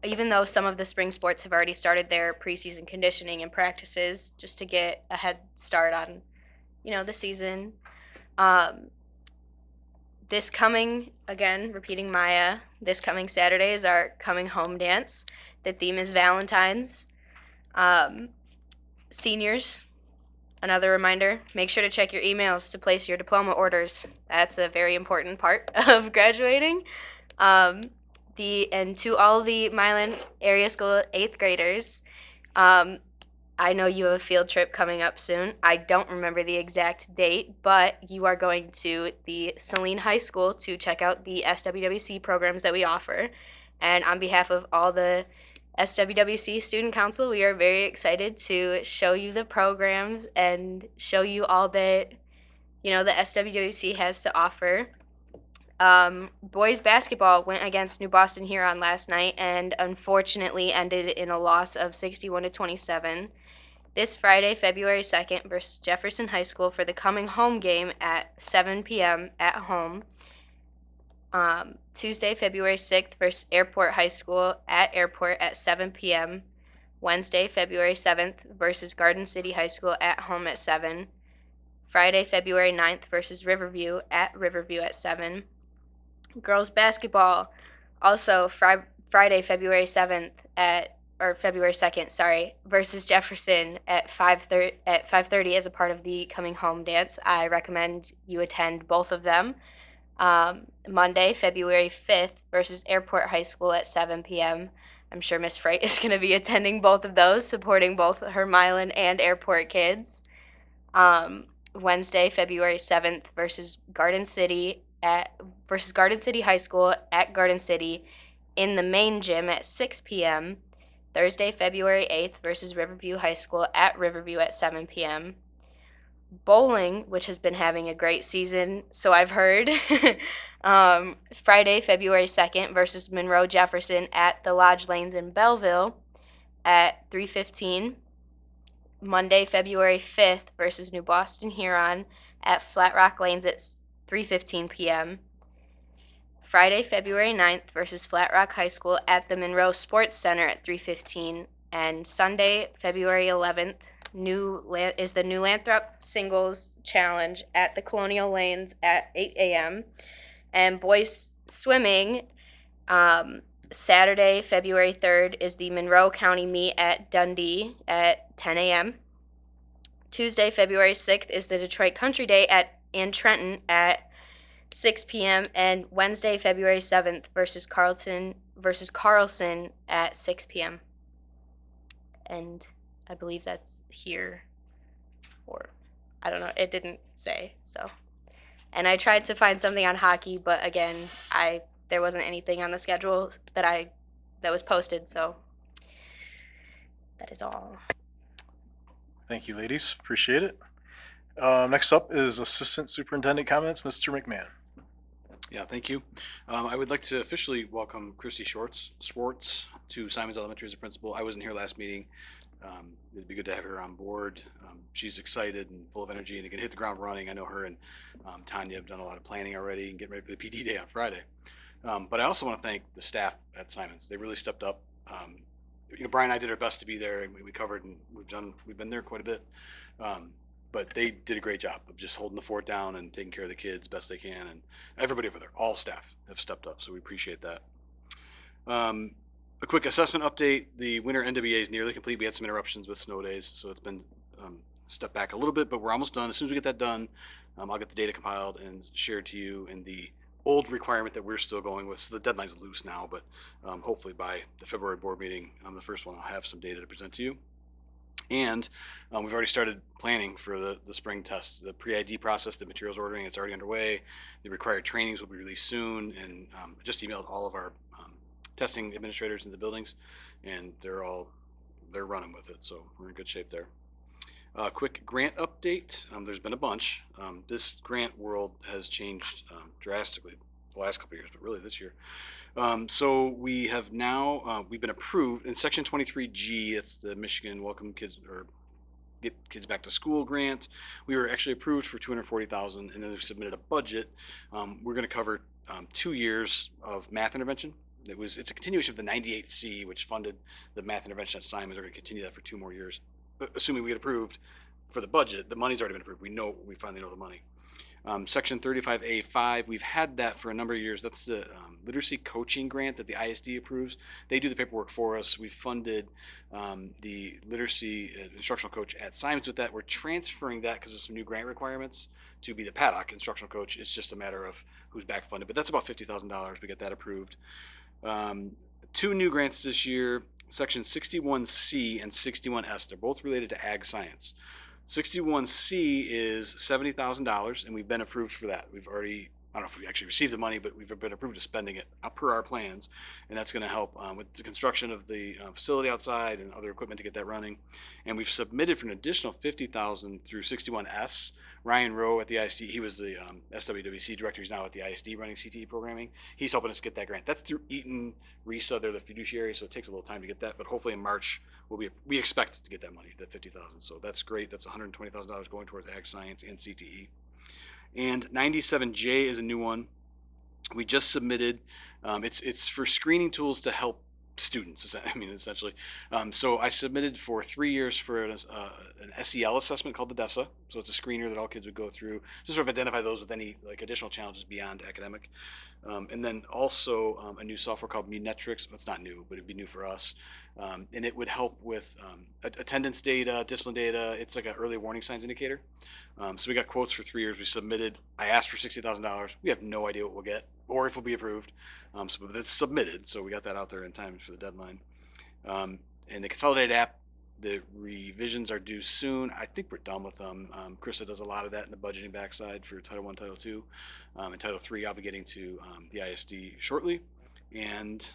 Even though some of the spring sports have already started their preseason conditioning and practices, just to get a head start on, the season. This coming, again, repeating Maya, this coming Saturday is our coming home dance. The theme is Valentine's. Seniors, another reminder, make sure to check your emails to place your diploma orders. That's a very important part of graduating. And to all the Milan area school 8th graders, I know you have a field trip coming up soon. I don't remember the exact date, but you are going to the Saline High School to check out the SWWC programs that we offer. And on behalf of all the SWWC Student Council, we are very excited to show you the programs and show you all that, the SWWC has to offer. Boys basketball went against New Boston Huron last night and unfortunately ended in a loss of 61-27. This Friday, February 2nd versus Jefferson High School for the coming home game at 7 p.m. at home. Tuesday, February 6th versus Airport High School at Airport at 7 p.m. Wednesday, February 7th versus Garden City High School at home at 7. Friday, February 9th versus Riverview at 7. Girls basketball, also Friday, February 7th February 2nd, versus Jefferson at 5:30 as a part of the coming home dance. I recommend you attend both of them. Monday, February 5th versus Airport High School at 7 p.m. I'm sure Miss Freight is going to be attending both of those, supporting both her Milan and Airport kids. Wednesday, February 7th versus Garden City High School at Garden City in the main gym at 6 p.m. Thursday, February 8th versus Riverview High School at Riverview at 7 p.m. Bowling, which has been having a great season, so I've heard. Friday, February 2nd versus Monroe Jefferson at the Lodge Lanes in Belleville at 3:15. Monday, February 5th versus New Boston Huron at Flat Rock Lanes at 3:15 p.m. Friday, February 9th versus Flat Rock High School at the Monroe Sports Center at 3:15. And Sunday, February 11th, is the New Lathrop Singles Challenge at the Colonial Lanes at 8 a.m. And boys swimming, Saturday, February 3rd, is the Monroe County Meet at Dundee at 10 a.m. Tuesday, February 6th, is the Detroit Country Day in Trenton at 6 p.m. And Wednesday, February 7th, versus Carlson at 6 p.m. And I believe that's here, or I don't know. It didn't say, so. And I tried to find something on hockey, but again, there wasn't anything on the schedule that was posted, so that is all. Thank you, ladies. Appreciate it. Next up is Assistant Superintendent comments, Mr. McMahon. Yeah, thank you. I would like to officially welcome Christy Schwartz to Simons Elementary as a principal. I wasn't here last meeting. It'd be good to have her on board. She's excited and full of energy and can hit the ground running. I know her and Tanya have done a lot of planning already and getting ready for the PD day on Friday. But I also want to thank the staff at Simons. They really stepped up. Brian and I did our best to be there, and we covered, and we've been there quite a bit. But they did a great job of just holding the fort down and taking care of the kids best they can. And everybody over there, all staff, have stepped up, so we appreciate that. A quick assessment update. The winter NWA is nearly complete. We had some interruptions with snow days, so it's been stepped back a little bit, but we're almost done. As soon as we get that done, I'll get the data compiled and shared to you in the old requirement that we're still going with. So the deadline's loose now, but hopefully by the February board meeting, the first one, I'll have some data to present to you. And we've already started planning for the spring tests. The pre-ID process, the materials ordering, it's already underway. The required trainings will be released soon, and I just emailed all of our testing administrators in the buildings, and they're running with it, so we're in good shape there. Quick grant update. There's been a bunch. This grant world has changed drastically the last couple of years, but really this year. So we have now, we've been approved in Section 23G. It's the Michigan Welcome Kids or Get Kids Back to School grant. We were actually approved for $240,000, and then we've submitted a budget. We're going to cover 2 years of math intervention. It's a continuation of the 98C, which funded the math intervention at Simons. We're going to continue that for 2 more years, assuming we get approved for the budget. The money's already been approved. We finally know the money. Section 35A5, we've had that for a number of years. That's the literacy coaching grant that the ISD approves. They do the paperwork for us. We funded the literacy instructional coach at Simons with that. We're transferring that because of some new grant requirements to be the Paddock instructional coach. It's just a matter of who's back funded, but that's about $50,000. We get that approved. 2 new grants this year, Section 61C and 61S. They're both related to ag science. 61C is $70,000, and we've been approved for that. We've already, I don't know if we actually received the money, but we've been approved to spending it per our plans, and that's going to help with the construction of the facility outside and other equipment to get that running. And we've submitted for an additional $50,000 through 61S. Ryan Rowe at the ISD, he was the SWWC director. He's now at the ISD running CTE programming. He's helping us get that grant. That's through Eaton, RISA, they're the fiduciary, so it takes a little time to get that, but hopefully in March we expect to get that money, that $50,000. So that's great. That's $120,000 going towards ag science and CTE. And 97J is a new one. We just submitted. It's for screening tools to help students, essentially. So I submitted for 3 years for an SEL assessment called the DESA. So it's a screener that all kids would go through to sort of identify those with any additional challenges beyond academic. And then also a new software called Munetrics. It's not new, but it'd be new for us. And it would help with attendance data, discipline data. It's like an early warning signs indicator. So we got quotes for 3 years. We submitted. I asked for $60,000. We have no idea what we'll get or if we'll be approved. But it's submitted, so we got that out there in time for the deadline. And the consolidated app, the revisions are due soon. I think we're done with them. Krista does a lot of that in the budgeting backside for Title I, Title II. And Title III, I'll be getting to the ISD shortly. And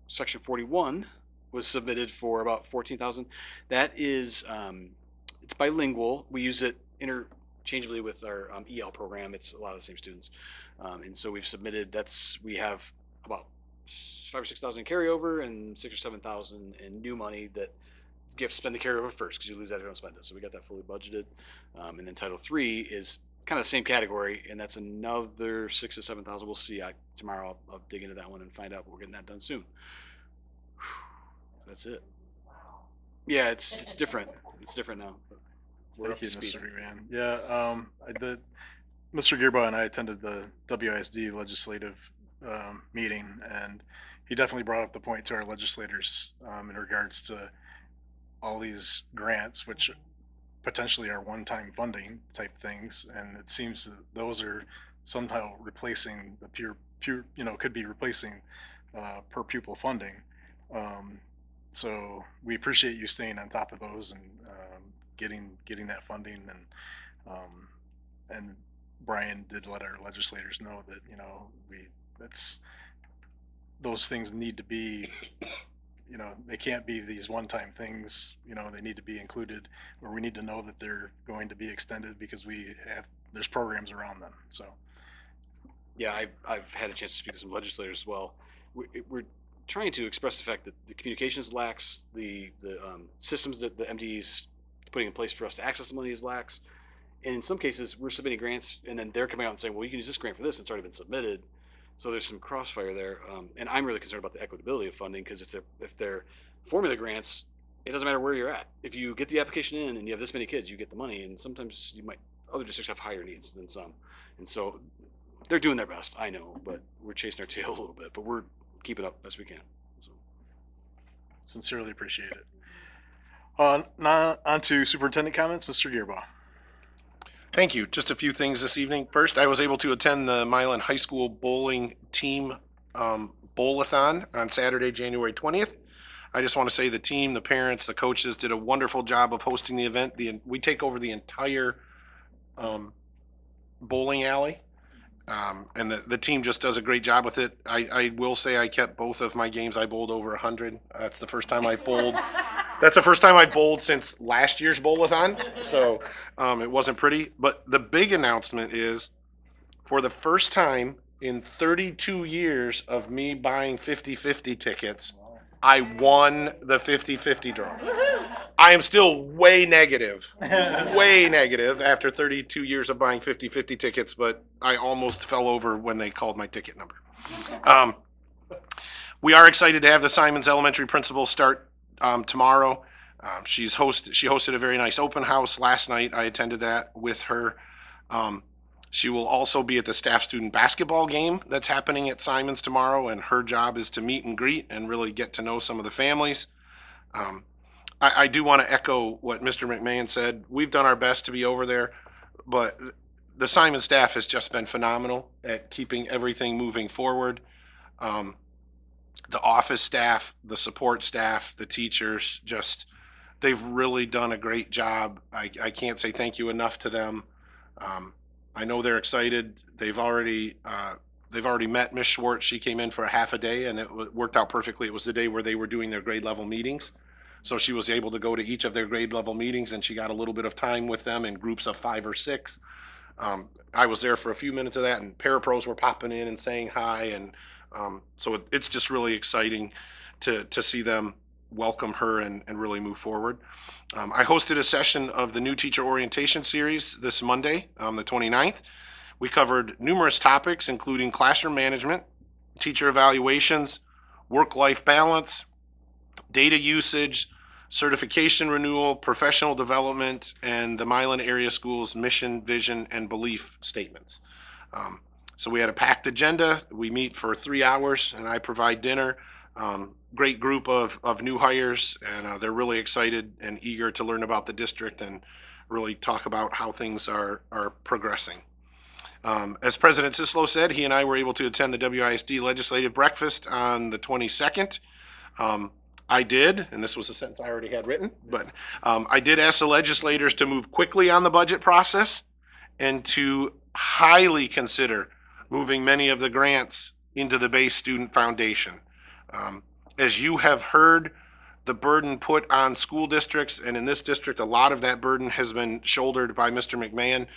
Section 41 was submitted for about 14,000. That is, it's bilingual. We use it interchangeably with our EL program. It's a lot of the same students. And so we've submitted, we have about 5,000 or 6,000 in carryover and 6,000 or 7,000 in new money that you have to spend the carryover first because you lose that if you don't spend it. So we got that fully budgeted. And then Title III is kind of the same category, and that's another 6,000 to 7,000. We'll see. Tomorrow I'll dig into that one and find out, but we're getting that done soon. That's it. Yeah, it's different. It's different now. We're Thank up you, to speed. Mr. McMahon. Yeah, Mr. Gearbaugh and I attended the WISD legislative meeting, and he definitely brought up the point to our legislators in regards to all these grants, which potentially are one-time funding type things, and it seems that those are somehow replacing the pure, could be replacing per pupil funding. So we appreciate you staying on top of those and getting that funding, and Brian did let our legislators know that those things need to be, they can't be these one-time things. They need to be included, or we need to know that they're going to be extended because there's programs around them. So Yeah, I've had a chance to speak to some legislators as well. We're trying to express the fact that the communications lacks, the systems that the MD is putting in place for us to access the money is lax. And in some cases, we're submitting grants, and then they're coming out and saying, well, you can use this grant for this. It's already been submitted. So there's some crossfire there. And I'm really concerned about the equitability of funding, because if they're formula grants, it doesn't matter where you're at. If you get the application in and you have this many kids, you get the money. And sometimes other districts have higher needs than some. And so they're doing their best, I know, but we're chasing our tail a little bit. But we're keeping up as we can. So. Sincerely appreciate it. Now on to superintendent comments, Mr. Gearbaugh. Thank you. Just a few things this evening. First, I was able to attend the Milan High School bowling team bowl-a-thon on Saturday, January 20th. I just want to say the team, the parents, the coaches did a wonderful job of hosting the event. We take over the entire bowling alley, and the team just does a great job with it. I will say I kept both of my games. I bowled over 100. That's the first time I bowled. That's the first time I bowled since last year's bowl-a-thon, so it wasn't pretty. But the big announcement is, for the first time in 32 years of me buying 50-50 tickets, I won the 50-50 draw. I am still way negative after 32 years of buying 50-50 tickets, but I almost fell over when they called my ticket number. We are excited to have the Simons Elementary principal start tomorrow. She hosted a very nice open house last night. I attended that with her. She will also be at the staff student basketball game that's happening at Simons tomorrow, and her job is to meet and greet and really get to know some of the families. I do want to echo what Mr. McMahon said. We've done our best to be over there, but the Simons staff has just been phenomenal at keeping everything moving forward. The office staff, the support staff, the teachers, they've really done a great job. I can't say thank you enough to them. I know they're excited. They've already met Miss Schwartz. She came in for a half a day, and it worked out perfectly. It was the day where they were doing their grade level meetings. So she was able to go to each of their grade level meetings, and she got a little bit of time with them in groups of 5 or 6. I was there for a few minutes of that, and parapros were popping in and saying hi. And so it's just really exciting to see them welcome her and really move forward. I hosted a session of the new teacher orientation series this Monday, the 29th. We covered numerous topics, including classroom management, teacher evaluations, work-life balance, data usage, certification renewal, professional development, and the Milan area schools mission, vision, and belief statements. So we had a packed agenda. We meet for 3 hours and I provide dinner. Great group of new hires, and they're really excited and eager to learn about the district and really talk about how things are progressing. As President Sislo said, he and I were able to attend the WISD legislative breakfast on the 22nd. I did, and this was a sentence I already had written, but I did ask the legislators to move quickly on the budget process and to highly consider moving many of the grants into the base student foundation. As you have heard, the burden put on school districts, and in this district, a lot of that burden has been shouldered by Mr. McMahon.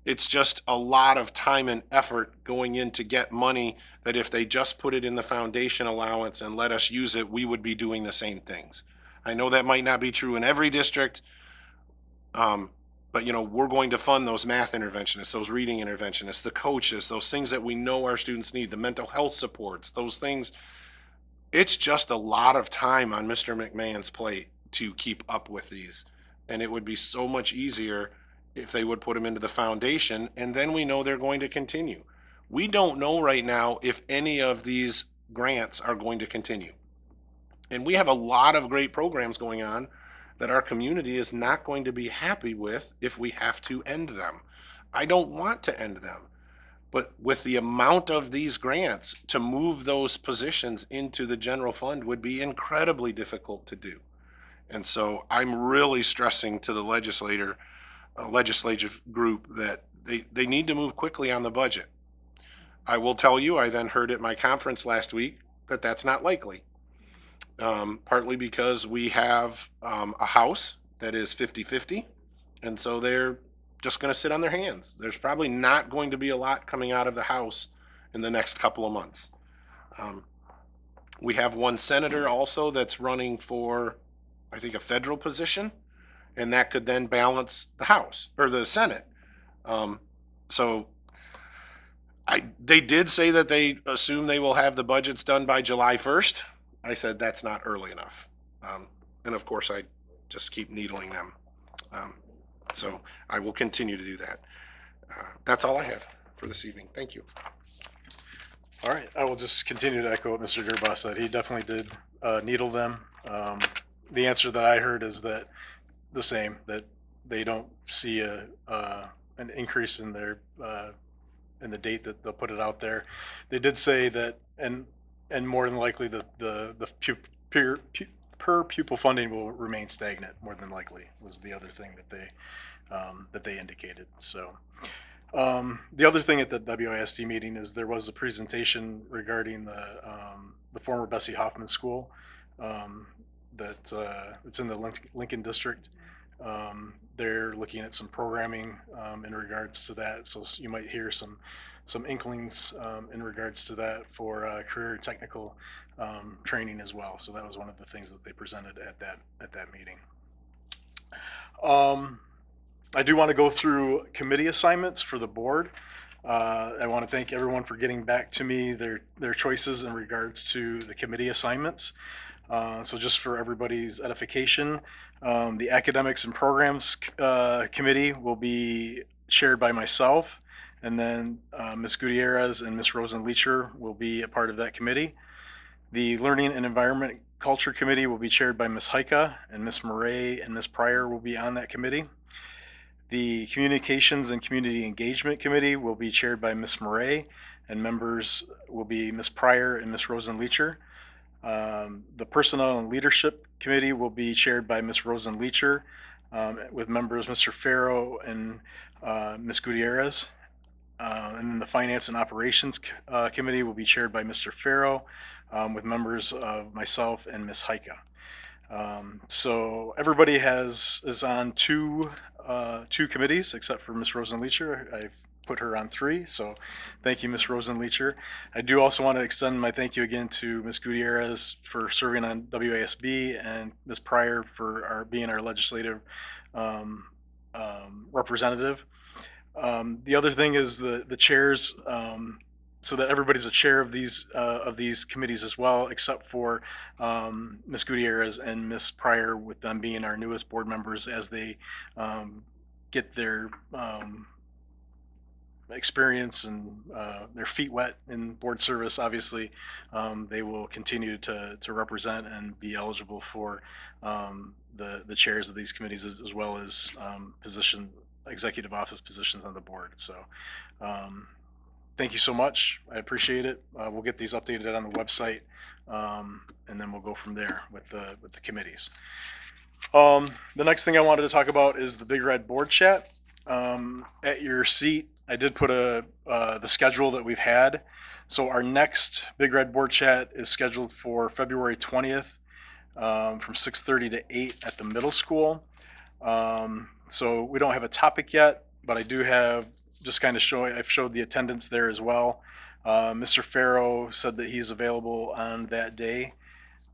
It's just a lot of time and effort going in to get money that if they just put it in the foundation allowance and let us use it, we would be doing the same things. I know that might not be true in every district, but we're going to fund those math interventionists, those reading interventionists, the coaches, those things that we know our students need, the mental health supports, those things. It's just a lot of time on Mr. McMahon's plate to keep up with these. And it would be so much easier if they would put them into the foundation, and then we know they're going to continue. We don't know right now if any of these grants are going to continue. And we have a lot of great programs going on that our community is not going to be happy with if we have to end them. I don't want to end them. But with the amount of these grants, to move those positions into the general fund would be incredibly difficult to do. And so I'm really stressing to the legislative group that they need to move quickly on the budget. I will tell you, I then heard at my conference last week that that's not likely. Partly because we have a House that is 50-50, and so they're just going to sit on their hands. There's probably not going to be a lot coming out of the House in the next couple of months. We have one senator also that's running for, I think, a federal position, and that could then balance the House or the Senate. So they did say that they assume they will have the budgets done by July 1st. I said that's not early enough. And of course, I just keep needling them. So I will continue to do that. That's all I have for this evening. Thank you. All right, I will just continue to echo what Mr. Gerbaugh said. He definitely did needle them. The answer that I heard is that the same, that they don't see an increase in their in the date that they'll put it out there. They did say that, and more than likely the per pupil funding will remain stagnant. More than likely was the other thing that they indicated. So. The other thing at the WISD meeting is there was a presentation regarding the former Bessie Hoffman School that it's in the Lincoln District. They're looking at some programming in regards to that, so you might hear some inklings in regards to that for career technical training as well. So that was one of the things that they presented at that meeting. I do want to go through committee assignments for the board. I want to thank everyone for getting back to me their choices in regards to the committee assignments. So just for everybody's edification, the Academics and Programs Committee will be chaired by myself, and then Ms. Gutierrez and Ms. Rosen-Leacher will be a part of that committee. The Learning and Environment Culture Committee will be chaired by Ms. Heika, and Ms. Murray and Ms. Pryor will be on that committee. The Communications and Community Engagement Committee will be chaired by Ms. Murray, and members will be Ms. Pryor and Ms. Rosen-Leacher. The Personnel and Leadership Committee will be chaired by Ms. Rosen-Leacher, with members Mr. Farrow and Ms. Gutierrez. And then the Finance and Operations Committee will be chaired by Mr. Farrow, with members of myself and Ms. Heika. So everybody is on two committees except for Ms. Rosen-Leacher. I've put her on 3, so thank you, Ms. Rosen-Leacher. I do also want to extend my thank you again to Ms. Gutierrez for serving on WASB and Ms. Pryor for being our legislative representative. The other thing is the chairs, so that everybody's a chair of these committees as well, except for Ms. Gutierrez and Ms. Pryor, with them being our newest board members as they get their experience and their feet wet in board service, obviously, they will continue to represent and be eligible for the chairs of these committees as well as executive office positions on the board. So thank you so much. I appreciate it. We'll get these updated on the website, and then we'll go from there with the committees. The next thing I wanted to talk about is the Big Red Board Chat. At your seat, I did put the schedule that we've had. So our next Big Red Board Chat is scheduled for February 20th from 6:30 to 8 at the middle school. So we don't have a topic yet, but I do have just kind of I've showed the attendance there as well. Mr. Farrow said that he's available on that day.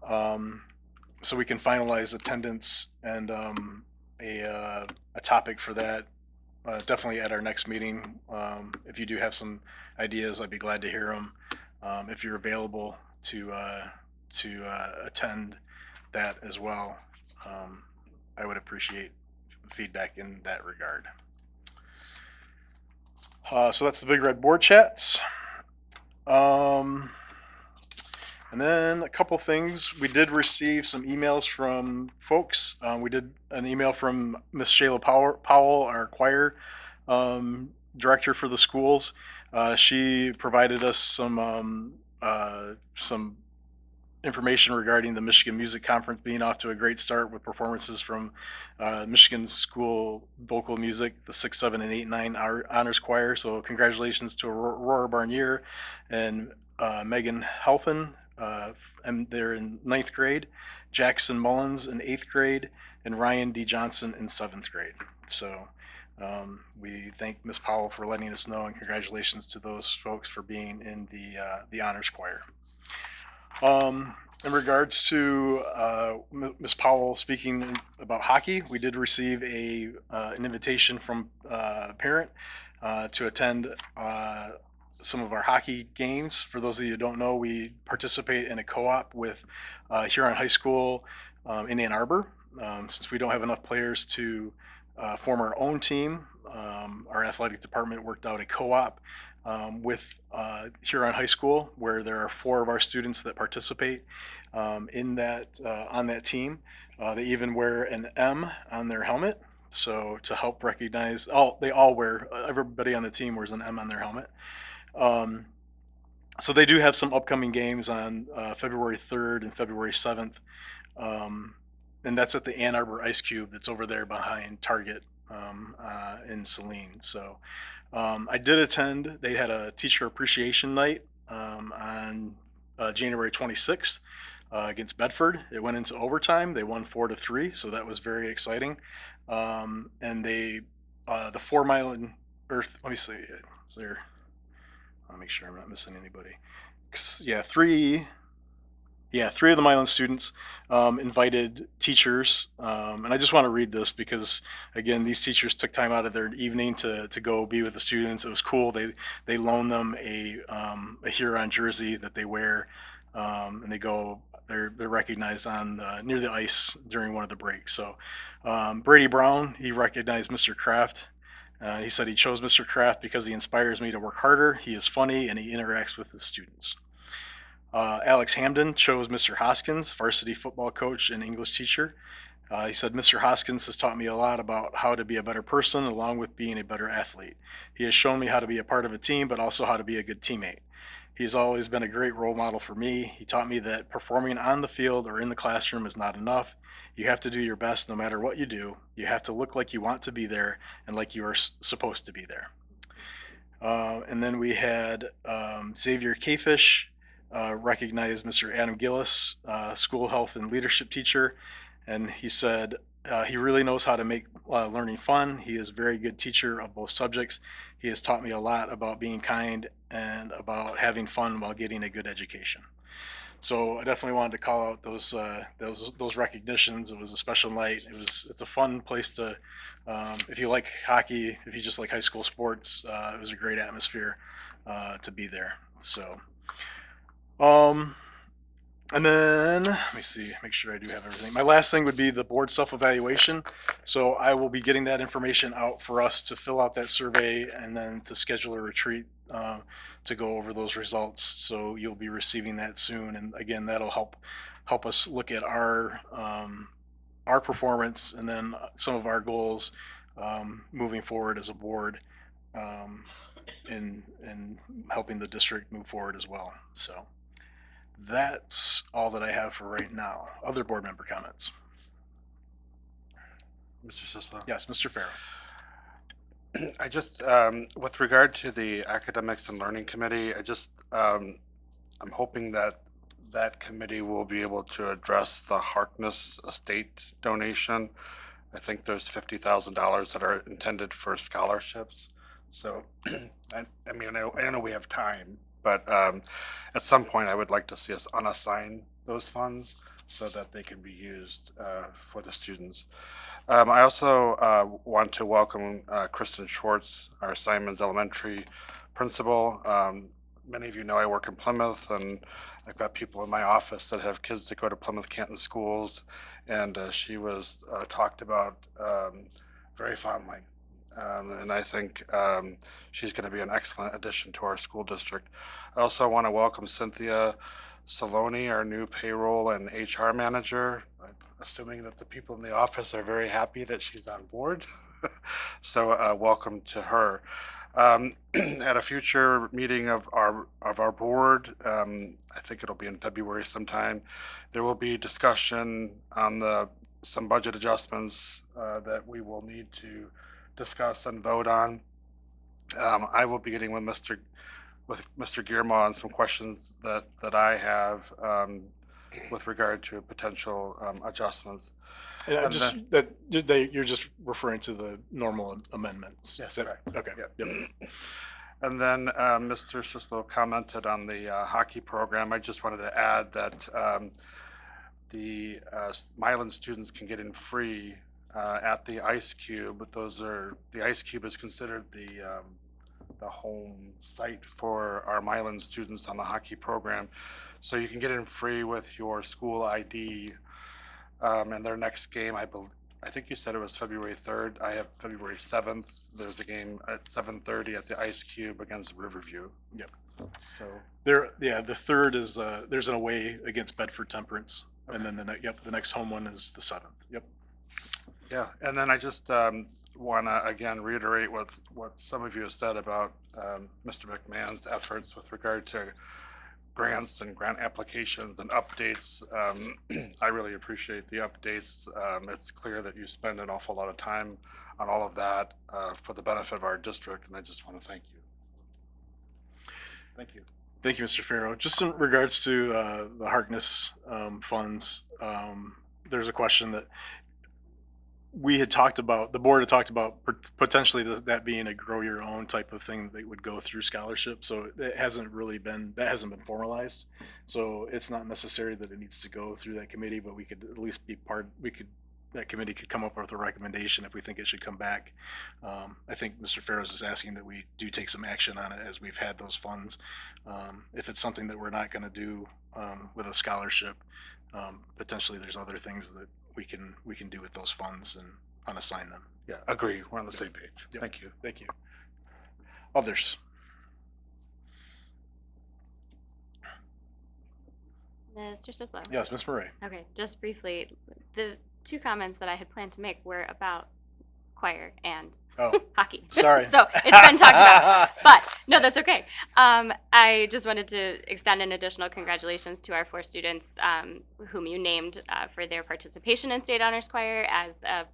So we can finalize attendance and a topic for that definitely at our next meeting. If you do have some ideas, I'd be glad to hear them. If you're available to attend that as well, I would appreciate feedback in that regard. So that's the Big Red Board Chats. And then a couple things. We did receive some emails from folks. We did an email from Miss Shayla Powell, our choir director for the schools. She provided us some information regarding the Michigan Music Conference being off to a great start with performances from Michigan School Vocal Music, the 6, 7, and 8, 9 honors choir. So congratulations to Aurora Barnier and Megan Helfen. And they're in 9th grade, Jackson Mullins in 8th grade, and Ryan D. Johnson in 7th grade. So we thank Ms. Powell for letting us know, and congratulations to those folks for being in the honors choir. In regards to Ms. Powell speaking about hockey, we did receive an invitation from a parent to attend some of our hockey games. For those of you who don't know, we participate in a co-op with Huron High School in Ann Arbor. Since we don't have enough players to form our own team, our athletic department worked out a co-op with Huron High School, where there are 4 of our students that participate in that on that team. They even wear an M on their helmet, so to help recognize. Everybody on the team wears an M on their helmet. So they do have some upcoming games on February 3rd and February 7th, and that's at the Ann Arbor Ice Cube that's over there behind Target in Saline. So I did attend. They had a teacher appreciation night on January 26th against Bedford. It went into overtime. They won 4-3, so that was very exciting. And they the 4 mile and Earth. Let me see. Is there? I'll make sure I'm not missing anybody. Three of the Milan students invited teachers, and I just want to read this because, again, these teachers took time out of their evening to go be with the students. It was cool. They loaned them a Huron jersey that they wear, and they go. They're recognized on near the ice during one of the breaks. So Brady Brown, he recognized Mr. Kraft. He said he chose Mr. Kraft because he inspires me to work harder. He is funny and he interacts with his students. Alex Hamden chose Mr. Hoskins, varsity football coach and English teacher. He said, Mr. Hoskins has taught me a lot about how to be a better person along with being a better athlete. He has shown me how to be a part of a team, but also how to be a good teammate. He's always been a great role model for me. He taught me that performing on the field or in the classroom is not enough. You have to do your best no matter what you do. You have to look like you want to be there and like you are supposed to be there. And then we had Xavier Kafish recognize Mr. Adam Gillis, school health and leadership teacher. And he said he really knows how to make learning fun. He is a very good teacher of both subjects. He has taught me a lot about being kind and about having fun while getting a good education. So I definitely wanted to call out those recognitions. It was a special night. It's a fun place to, if you like hockey, if you just like high school sports, it was a great atmosphere to be there. So, And then, let me see, make sure I do have everything. My last thing would be the board self-evaluation. So I will be getting that information out for us to fill out that survey and then to schedule a retreat to go over those results. So you'll be receiving that soon. And again, that'll help us look at our performance and then some of our goals moving forward as a board in helping the district move forward as well. So that's all that I have for right now. Other board member comments? Mr. Sisler? Yes, Mr. Farrow. I just, with regard to the Academics and Learning Committee, I'm hoping that that committee will be able to address the Harkness estate donation. I think there's $50,000 that are intended for scholarships. So, I know we have time, but at some point I would like to see us unassign those funds so that they can be used for the students. I also want to welcome Kristen Schwartz, our Simons Elementary principal. Many of you know I work in Plymouth, and I've got people in my office that have kids that go to Plymouth Canton schools, and she was talked about very fondly. And I think she's going to be an excellent addition to our school district. I also want to welcome Cynthia Saloni, our new payroll and HR manager, assuming that the people in the office are very happy that she's on board. So welcome to her. At a future meeting of our board, I think it'll be in February sometime, there will be discussion on some budget adjustments that we will need to discuss and vote on. I will be getting with Mr. Gierma on some questions that I have with regard to potential adjustments. And And just you're just referring to the normal amendments. Yes, Is that- correct. Okay. Yep. Yep. And then Mr. Sislo commented on the hockey program. I just wanted to add that the Milan students can get in free at the Ice Cube. The Ice Cube is considered the home site for our Milan students on the hockey program. So you can get in free with your school ID. And their next game, I think you said it was February 3rd. I have February 7th. There's a game at 7:30 at the Ice Cube against Riverview. Yep. So The third is there's an away against Bedford Temperance, and then the next home one is the 7th. Yep. yeah, and then I just want to again reiterate what some of you have said about Mr. McMahon's efforts with regard to grants and grant applications and updates. I really appreciate the updates. It's clear that you spend an awful lot of time on all of that for the benefit of our district, and I just want to thank you. Thank you. Thank you, Mr. Farrow. Just in regards to the Harkness funds, there's a question that the board had talked about potentially that being a grow your own type of thing that would go through scholarship. So it hasn't been formalized. So it's not necessary that it needs to go through that committee, but we could at least be that committee could come up with a recommendation if we think it should come back. I think Mr. Farrow's is asking that we do take some action on it as we've had those funds. If it's something that we're not going to do with a scholarship, potentially there's other things that we can do with those funds and unassign them. Yeah, agree. We're on the same page. Yep. Thank you. Thank you. Others? Mr. Sisler? Yes, Ms. Murray. Okay, just briefly, the two comments that I had planned to make were about choir and Oh, hockey. sorry. So it's been talked about, but no, that's okay. I just wanted to extend an additional congratulations to our 4 students whom you named for their participation in State Honors Choir. As a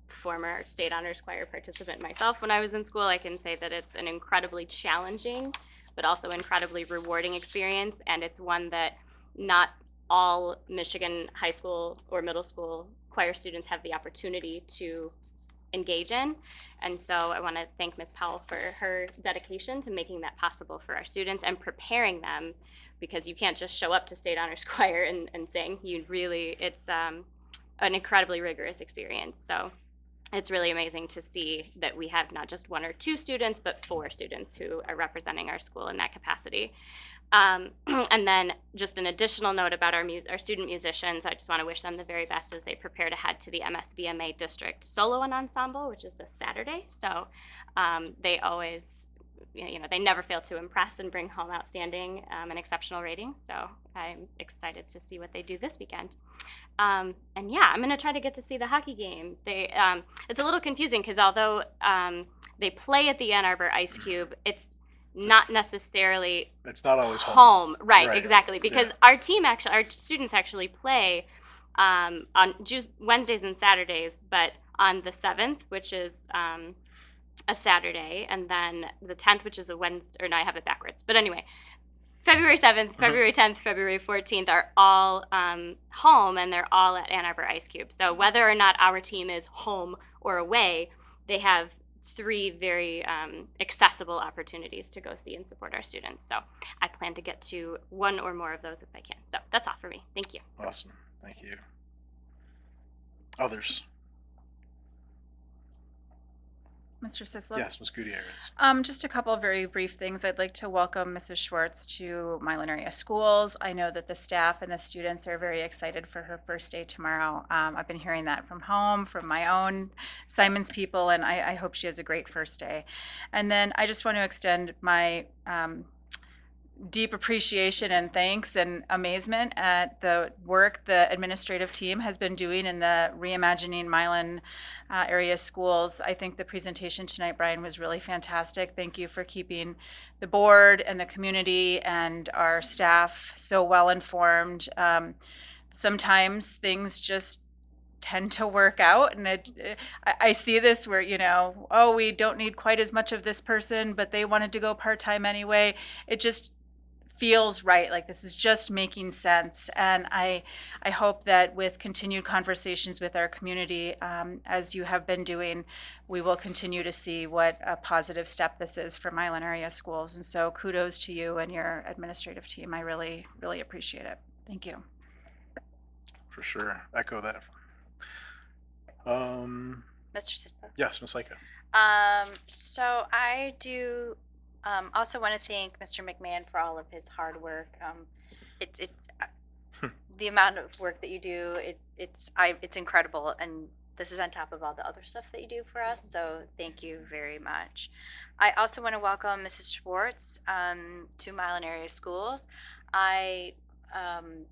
former State Honors Choir participant myself when I was in school, I can say that it's an incredibly challenging but also incredibly rewarding experience, and it's one that not all Michigan high school or middle school choir students have the opportunity to engage in. And so I want to thank Ms. Powell for her dedication to making that possible for our students and preparing them, because you can't just show up to State Honors Choir and sing. It's an incredibly rigorous experience. So it's really amazing to see that we have not just 1 or 2 students, but 4 students who are representing our school in that capacity. And then just an additional note about our student musicians. I just want to wish them the very best as they prepare to head to the MSVMA District Solo and Ensemble, which is this Saturday. So they always, they never fail to impress and bring home outstanding and exceptional ratings. So I'm excited to see what they do this weekend. And yeah, I'm going to try to get to see the hockey game. It's a little confusing because although they play at the Ann Arbor Ice Cube, it's not necessarily It's not always home. Right, Right. exactly. Because our students actually play on Wednesdays and Saturdays, but on the 7th, which is a Saturday, and then the 10th, which is a Wednesday, or no, I have it backwards. But anyway, February 7th, February 10th, February 14th are all home, and they're all at Ann Arbor Ice Cube. So whether or not our team is home or away, they have 3 very accessible opportunities to go see and support our students. So I plan to get to 1 or more of those if I can. So that's all for me. Thank you. Awesome. Thank you. Others? Mr. Sislo? Yes, Ms. Gutierrez. Just a couple of very brief things. I'd like to welcome Mrs. Schwartz to Milan area schools. I know that the staff and the students are very excited for her first day tomorrow. I've been hearing that from home, from my own Simon's people, and I hope she has a great first day. And then I just want to extend my deep appreciation and thanks and amazement at the work the administrative team has been doing in the Reimagining Milan area schools. I think the presentation tonight, Brian, was really fantastic. Thank you for keeping the board and the community and our staff so well informed. Sometimes things just tend to work out, and I see this where, we don't need quite as much of this person, but they wanted to go part-time anyway. It just feels right, like this is just making sense. And I hope that with continued conversations with our community, as you have been doing, we will continue to see what a positive step this is for Milan area schools. And so kudos to you and your administrative team. I really, really appreciate it. Thank you. For sure. Echo that. Mr. Sislo. Yes, Ms. Heike. So I do also want to thank Mr. McMahon for all of his hard work. The amount of work that you do, it's incredible, and this is on top of all the other stuff that you do for us. So thank you very much. I also want to welcome Mrs. Schwartz to Milan area schools. I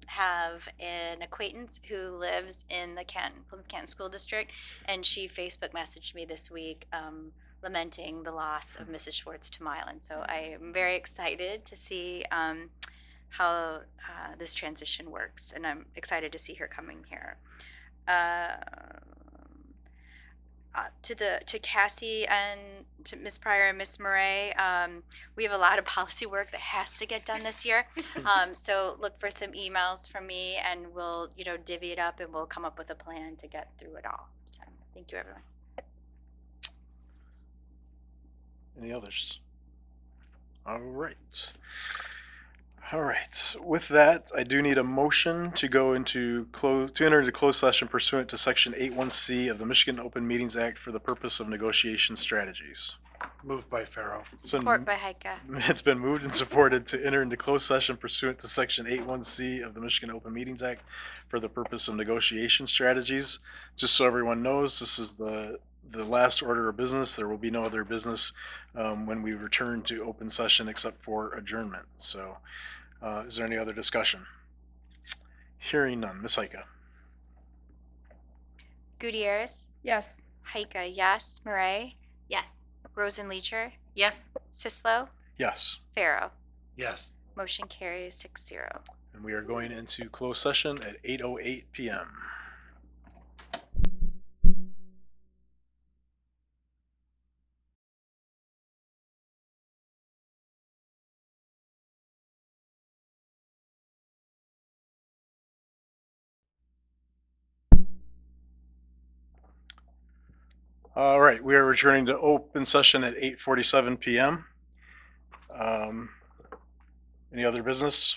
have an acquaintance who lives in the Plymouth Canton School District, and she Facebook messaged me this week lamenting the loss of Mrs. Schwartz to Milan. So I am very excited to see how this transition works, and I'm excited to see her coming here. To Cassie and to Ms. Pryor and Ms. Murray, we have a lot of policy work that has to get done this year. So look for some emails from me, and we'll divvy it up, and we'll come up with a plan to get through it all. So thank you, everyone. Any others? All right. With that, I do need a motion to enter into closed session pursuant to Section 81C of the Michigan Open Meetings Act for the purpose of negotiation strategies. Moved by Farrow. Support by Heike. It's been moved and supported to enter into closed session pursuant to Section 81C of the Michigan Open Meetings Act for the purpose of negotiation strategies. Just so everyone knows, this is the last order of business. There will be no other business when we return to open session except for adjournment. So is there any other discussion? Hearing none. Ms. Heike. Gutierrez. Yes. Heike, yes. Murray. Yes. Rosenleacher. Yes. Sislo. Yes. Farrow. Yes. Motion carries 6-0. And we are going into closed session at 8:08 p.m. All right, we are returning to open session at 8:47 p.m. Any other business?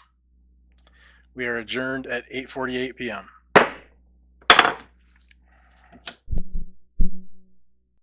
We are adjourned at 8:48 p.m.